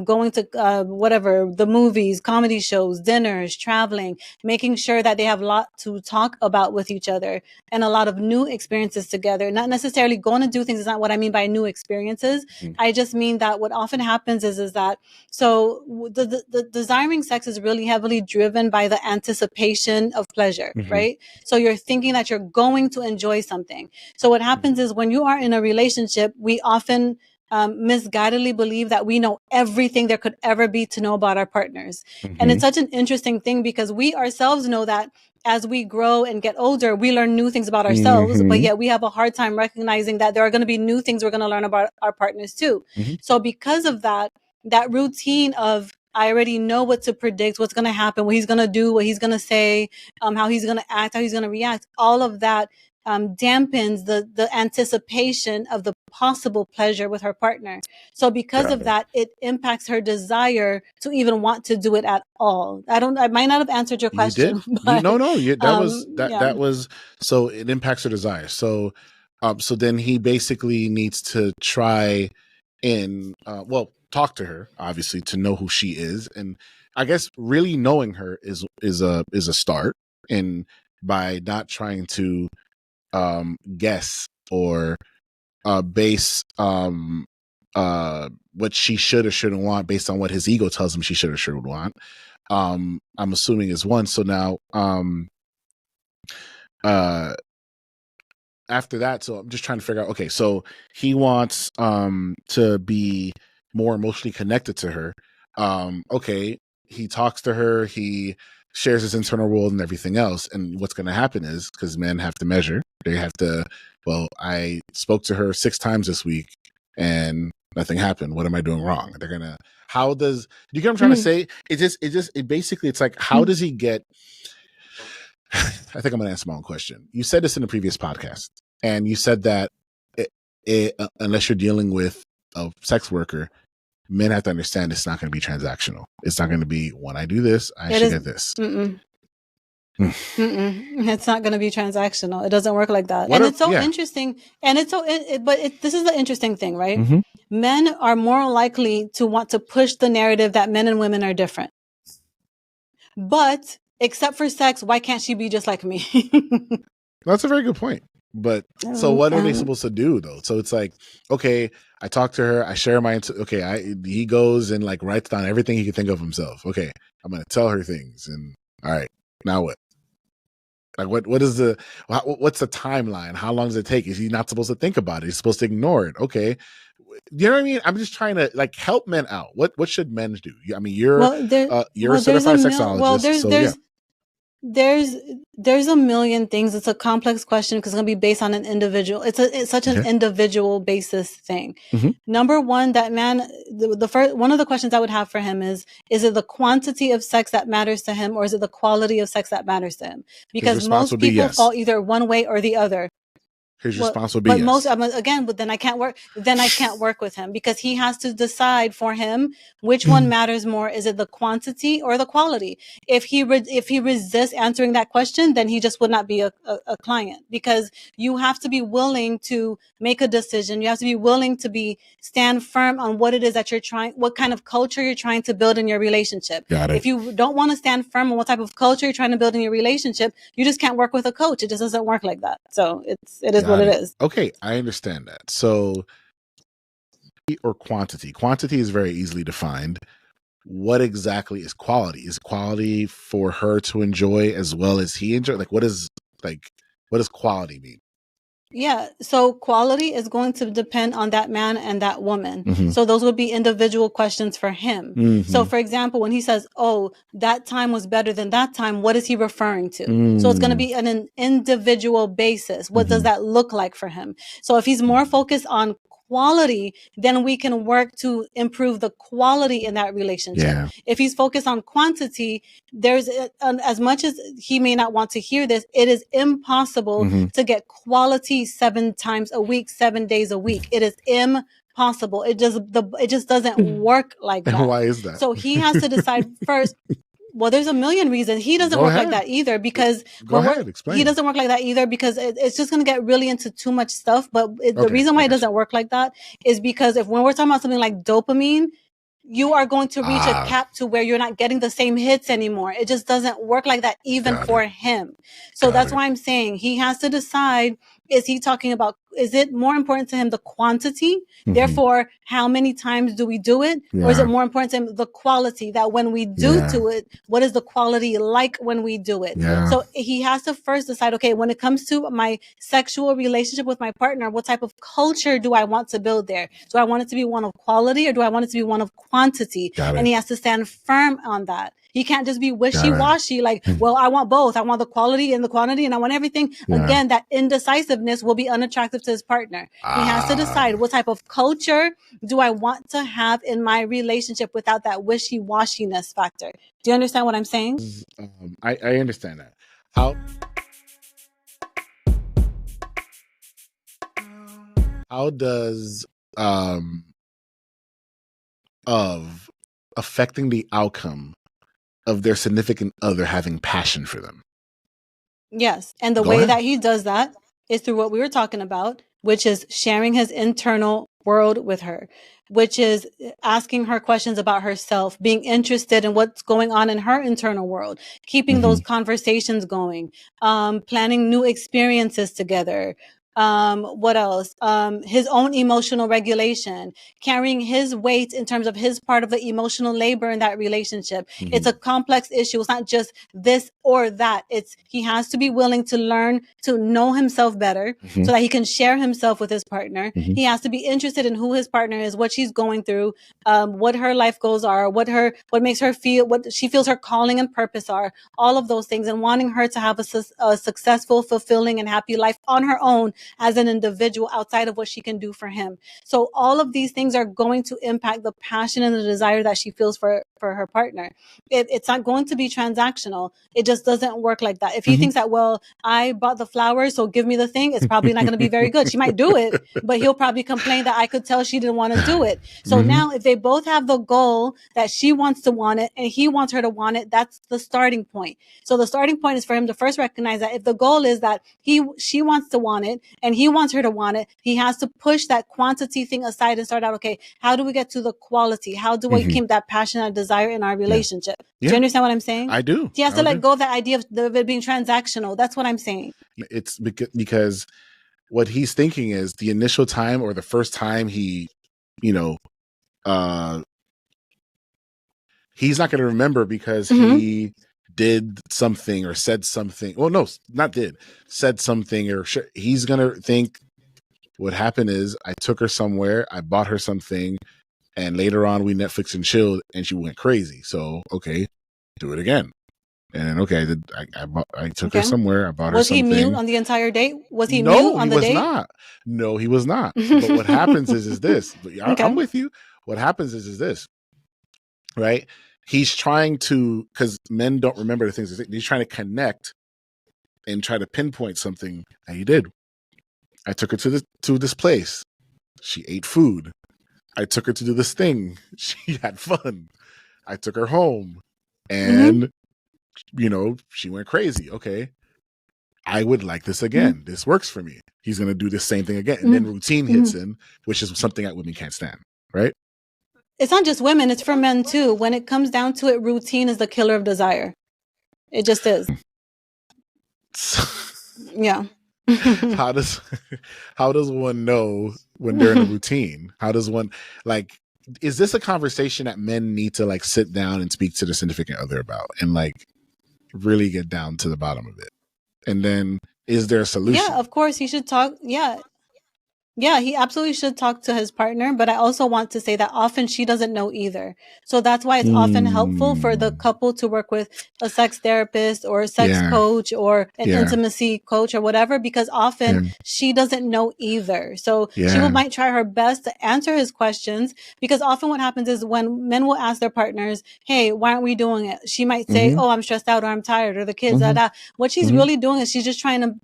going to whatever, the movies, comedy shows, dinners, traveling, making sure that they have a lot to talk about with each other and a lot of new experiences together. Not necessarily going to do things is not what I mean by new experiences. I just mean that what often happens is that, so the desiring sex is really heavily driven by the anticipation of pleasure, right? So you're thinking that you're going to enjoy something. So what happens is when you are in a relationship, we often misguidedly believe that we know everything there could ever be to know about our partners. And it's such an interesting thing because we ourselves know that as we grow and get older, we learn new things about ourselves, but yet we have a hard time recognizing that there are going to be new things we're going to learn about our partners too. So because of that routine of, I already know what to predict, what's going to happen, what he's going to do, what he's going to say, how he's going to act, how he's going to react. All of that dampens the anticipation of the possible pleasure with her partner. So because of that, it impacts her desire to even want to do it at all. I might not have answered your question.
You did.
But,
that was, so it impacts her desire. So then he basically needs to try and talk to her, obviously, to know who she is, and I guess really knowing her is a start, and by not trying to guess or base what she should or shouldn't want based on what his ego tells him she should or should want. I'm assuming is one. So now after that, so I'm just trying to figure out, okay, so he wants to be more emotionally connected to her. Okay, he talks to her, he shares his internal world and everything else. And what's going to happen is, because men have to measure, they have to, well, I spoke to her 6 times this week and nothing happened. What am I doing wrong? They're gonna, how does, you get what I'm trying to say? It basically, it's like, how does he get, I think I'm going to answer my own question. You said this in a previous podcast, and you said that unless you're dealing with a sex worker, men have to understand it's not going to be transactional. It's not going to be, when I do this, I should get this.
It's not going to be transactional. It doesn't work like that. And it's so interesting. And it's so, this is the interesting thing, right? Mm-hmm. Men are more likely to want to push the narrative that men and women are different. But except for sex, why can't she be just like me?
That's a very good point. But so what are they supposed to do though? So it's like, okay, I talk to her, I share my, he goes and like writes down everything he can think of himself. Okay, I'm going to tell her things. And all right, now what? Like what's the timeline? How long does it take? Is he not supposed to think about it? He's supposed to ignore it. Okay. You know what I mean? I'm just trying to like help men out. What should men do? I mean, you're a certified sexologist.
There's a million things. It's a complex question because it's going to be based on an individual. It's such an individual basis thing. Mm-hmm. Number one, that man, the first one of the questions I would have for him is it the quantity of sex that matters to him, or is it the quality of sex that matters to him? Because most people fall either one way or the other.
His response would be yes.
But then I can't work. Then I can't work with him because he has to decide for him which one matters more. Is it the quantity or the quality? If he resists answering that question, then he just would not be a client, because you have to be willing to make a decision. You have to be willing to stand firm on what it is that you're trying, what kind of culture you're trying to build in your relationship.
Got it.
If you don't want to stand firm on what type of culture you're trying to build in your relationship, you just can't work with a coach. It just doesn't work like that. So it is what it is.
Okay, I understand that. So, or quantity. Quantity is very easily defined. What exactly is quality? Is quality for her to enjoy as well as he enjoy? What does quality mean?
Yeah. So quality is going to depend on that man and that woman. Mm-hmm. So those would be individual questions for him. Mm-hmm. So for example, when he says, oh, that time was better than that time, what is he referring to? Mm-hmm. So it's going to be on an individual basis. What does that look like for him? So if he's more focused on quality, then we can work to improve the quality in that relationship. Yeah. If he's focused on quantity, there's as much as he may not want to hear this, it is impossible to get quality 7 times a week, 7 days a week. It is impossible. It just doesn't work like that.
And why is that?
So he has to decide first. Well, there's a million reasons. He doesn't work like that either, because
explain.
He doesn't work like that either because it's just going to get really into too much stuff. But the reason why it doesn't work like that is because when we're talking about something like dopamine, you are going to reach a cap to where you're not getting the same hits anymore. It just doesn't work like that even for him. So that's why I'm saying he has to decide, is it more important to him the quantity? Mm-hmm. Therefore, how many times do we do it? Yeah. Or is it more important to him the quality, that when we do it, what is the quality like when we do it? Yeah. So he has to first decide, okay, when it comes to my sexual relationship with my partner, what type of culture do I want to build there? Do I want it to be one of quality, or do I want it to be one of quantity? And he has to stand firm on that. He can't just be wishy-washy, like, well, I want both. I want the quality and the quantity, and I want everything. Yeah. Again, that indecisiveness will be unattractive to his partner. He has to decide, what type of culture do I want to have in my relationship without that wishy-washiness factor? Do you understand what I'm saying?
I understand that. How does of affecting the outcome of their significant other having passion for them?
Yes. And the way that he does that is through what we were talking about, which is sharing his internal world with her, which is asking her questions about herself, being interested in what's going on in her internal world, keeping those conversations going, planning new experiences together. What else? His own emotional regulation, carrying his weight in terms of his part of the emotional labor in that relationship. It's a complex issue. It's not just this or that. He has to be willing to learn to know himself better so that he can share himself with his partner. He has to be interested in who his partner is, what she's going through, what her life goals are, what makes her feel, what she feels her calling and purpose are, all of those things, and wanting her to have a successful, fulfilling, and happy life on her own as an individual outside of what she can do for him. So all of these things are going to impact the passion and the desire that she feels for her partner. It's not going to be transactional. It just doesn't work like that. If he thinks that, well, I bought the flowers, so give me the thing, it's probably not going to be very good. She might do it, but he'll probably complain that I could tell she didn't want to do it. So now if they both have the goal that she wants to want it and he wants her to want it, that's the starting point. So the starting point is for him to first recognize that if the goal is that she wants to want it and he wants her to want it, he has to push that quantity thing aside and start out, okay, how do we get to the quality? How do we keep that passion and desire in our relationship? Do you understand what I'm saying?
I do.
He has to let go of that idea of it being transactional. That's what I'm saying.
It's because what he's thinking is the initial time or the first time he, he's not going to remember because he did something or said something. Well, no, not did. Said something or he's going to think what happened is I took her somewhere, I bought her something, and later on we Netflix and chilled and she went crazy. So, okay, do it again. And okay, I took her somewhere, I bought her something.
Was he mute on the entire date? Was he mute on the date?
No, he was not. But what happens is this. I'm with you. What happens is this, right? He's trying to, because men don't remember the things. He's trying to connect and try to pinpoint something that he did. I took her to this place. She ate food. I took her to do this thing. She had fun. I took her home, and she went crazy. Okay, I would like this again. This works for me. He's gonna do the same thing again, and then routine hits in, which is something that women can't stand. Right?
It's not just women; it's for men too. When it comes down to it, routine is the killer of desire. It just is. Yeah.
How does one know when they're in a routine? How does one, is this a conversation that men need to sit down and speak to the significant other about and really get down to the bottom of it? And then is there a solution?
Yeah, of course he should talk. Yeah, he absolutely should talk to his partner, but I also want to say that often she doesn't know either. So that's why it's often helpful for the couple to work with a sex therapist or a sex coach or an intimacy coach or whatever, because often she doesn't know either. So she might try her best to answer his questions, because often what happens is when men will ask their partners, hey, why aren't we doing it? She might say, oh, I'm stressed out or I'm tired or the kids, What she's really doing is she's just trying to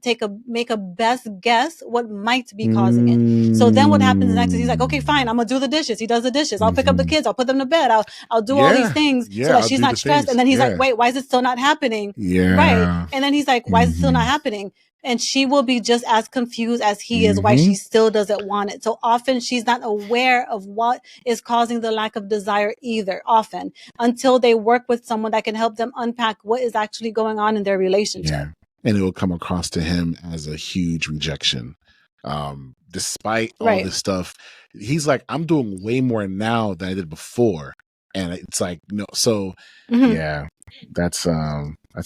make a best guess what might be causing it. So then what happens next is he's like, okay, fine, I'm gonna do the dishes. He does the dishes. I'll pick up the kids. I'll put them to bed. I'll do all these things so that she's not stressed. And then he's like, wait, why is it still not happening?
Yeah.
Right. And then he's like, why is it still not happening? And she will be just as confused as he is why she still doesn't want it. So often she's not aware of what is causing the lack of desire either, often, until they work with someone that can help them unpack what is actually going on in their relationship.
Yeah. And it will come across to him as a huge rejection. Despite all this stuff, he's like, I'm doing way more now than I did before. And it's like, no. So yeah, that's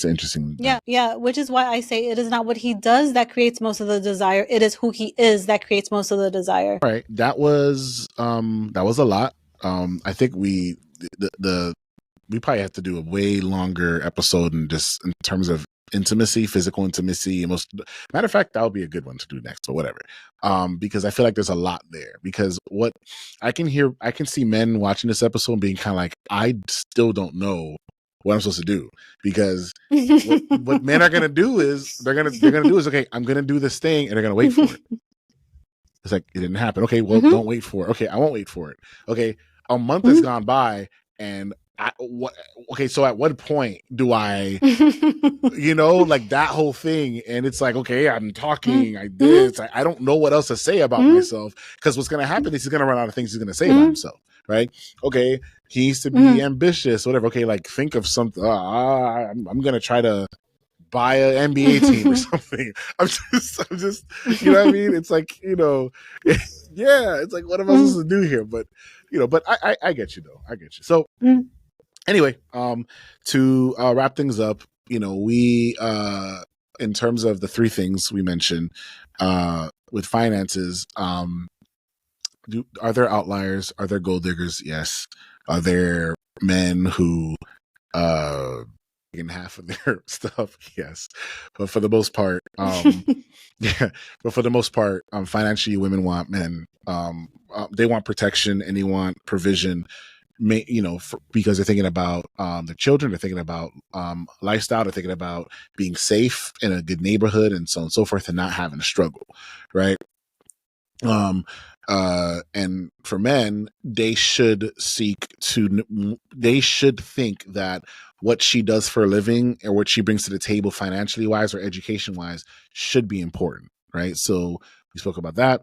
interesting.
Yeah. Which is why I say it is not what he does that creates most of the desire. It is who he is that creates most of the desire.
All right. That was a lot. I think we probably have to do a way longer episode in terms of intimacy, physical intimacy. Matter of fact, that would be a good one to do next, or whatever. Because I feel like there's a lot there. Because what I can see men watching this episode and being kind of like, I still don't know what I'm supposed to do. Because what men are gonna do is they're gonna do is, okay, I'm gonna do this thing, and they're gonna wait for it. It's like, it didn't happen. Okay, well, don't wait for it. Okay, I won't wait for it. Okay, a month has gone by, and okay, so at what point do I, like that whole thing? And it's like, okay, I'm talking, I don't know what else to say about myself, because what's going to happen is he's going to run out of things he's going to say about himself, right? Okay, he needs to be ambitious, whatever. Okay, like think of something. I'm going to try to buy an NBA team or something. I'm just, you know what I mean? It's like, yeah, it's like, what am I supposed to do here? But, but I get you though. I get you. So anyway, to wrap things up, we, in terms of the three things we mentioned, with finances, are there outliers? Are there gold diggers? Yes. Are there men who, in half of their stuff? Yes. But for the most part, yeah, but for the most part, financially, women want men. They want protection and they want provision, because they're thinking about their children, they're thinking about lifestyle, they're thinking about being safe in a good neighborhood, and so on and so forth, and not having to struggle, right? And for men, they should think that what she does for a living or what she brings to the table financially wise or education wise should be important, right? So we spoke about that.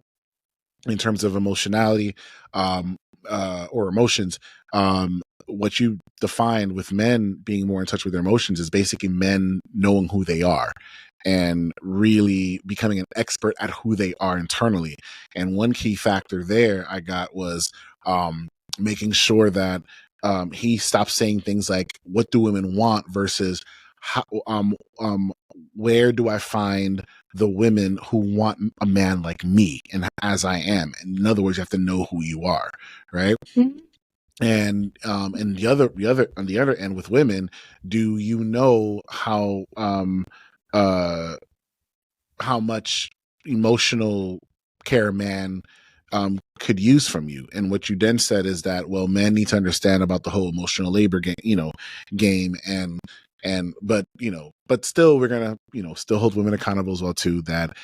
In terms of emotionality, or emotions, what you defined with men being more in touch with their emotions is basically men knowing who they are and really becoming an expert at who they are internally. And one key factor there I got was making sure that he stopped saying things like, what do women want, versus how, where do I find the women who want a man like me and as I am. And in other words, you have to know who you are, right? And on the other end with women, do you know how much emotional care a man could use from you? And what you then said is that, well, men need to understand about the whole emotional labor game, but still we're gonna still hold women accountable as well too, that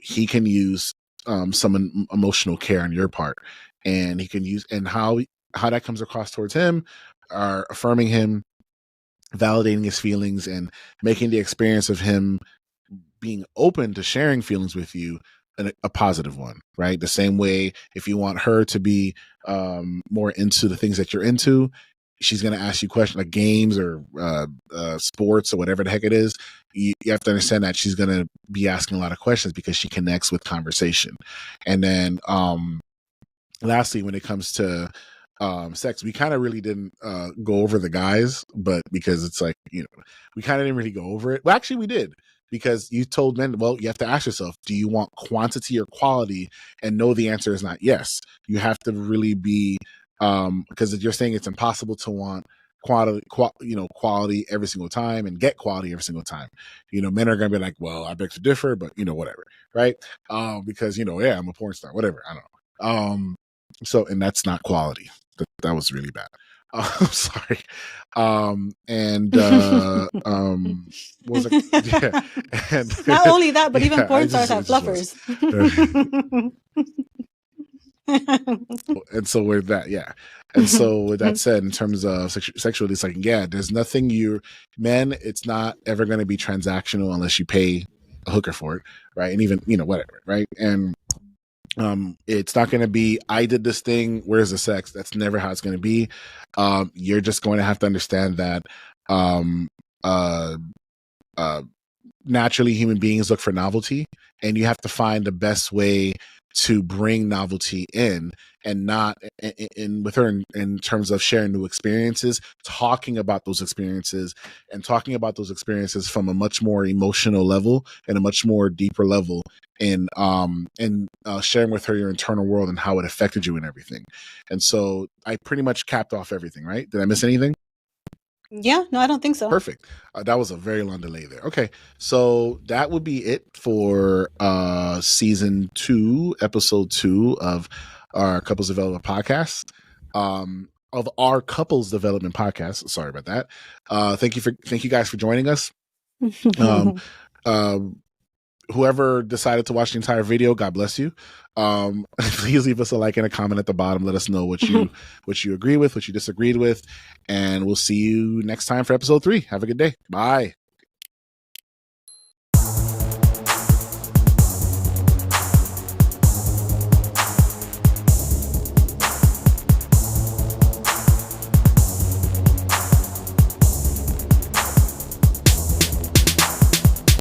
he can use some emotional care on your part, and he can use, and how that comes across towards him are affirming him, validating his feelings, and making the experience of him being open to sharing feelings with you a positive one, right? The same way, if you want her to be more into the things that you're into, she's going to ask you questions like games or sports or whatever the heck it is. You have to understand that she's going to be asking a lot of questions because she connects with conversation. And then lastly, when it comes to sex, we kind of really didn't go over the guys, but because it's like, we kind of didn't really go over it. Well, actually we did, because you told men, well, you have to ask yourself, do you want quantity or quality? And no, the answer is not yes. You have to really be, because you're saying it's impossible to want quality every single time and get quality every single time. Men are going to be like, well, I beg to differ, but whatever. Right. Because, yeah, I'm a porn star, whatever. I don't know. So, and that's not quality. That was really bad. I'm sorry. What was it? Yeah. And
not only that, but even porn stars have fluffers.
And so with that, yeah. And so with that said, in terms of sexually, it's like, yeah, there's nothing men, it's not ever going to be transactional unless you pay a hooker for it, right? And even, whatever, right? And it's not going to be, I did this thing, where's the sex? That's never how it's going to be. You're just going to have to understand that naturally human beings look for novelty, and you have to find the best way to bring novelty in, and not in with her in terms of sharing new experiences, talking about those experiences from a much more emotional level and a much more deeper level, and sharing with her your internal world and how it affected you and everything. And so I pretty much capped off everything, right? Did I miss anything?
Yeah, no, I don't think so.
Perfect. That was a very long delay there. Okay, so that would be it for season 2, episode 2 of our Couples Development Podcast. Of our Couples Development Podcast. Sorry about that. Thank you guys for joining us. whoever decided to watch the entire video, God bless you. Please leave us a like and a comment at the bottom. Let us know what you agree with, what you disagreed with, and we'll see you next time for episode 3. Have a good day. Bye.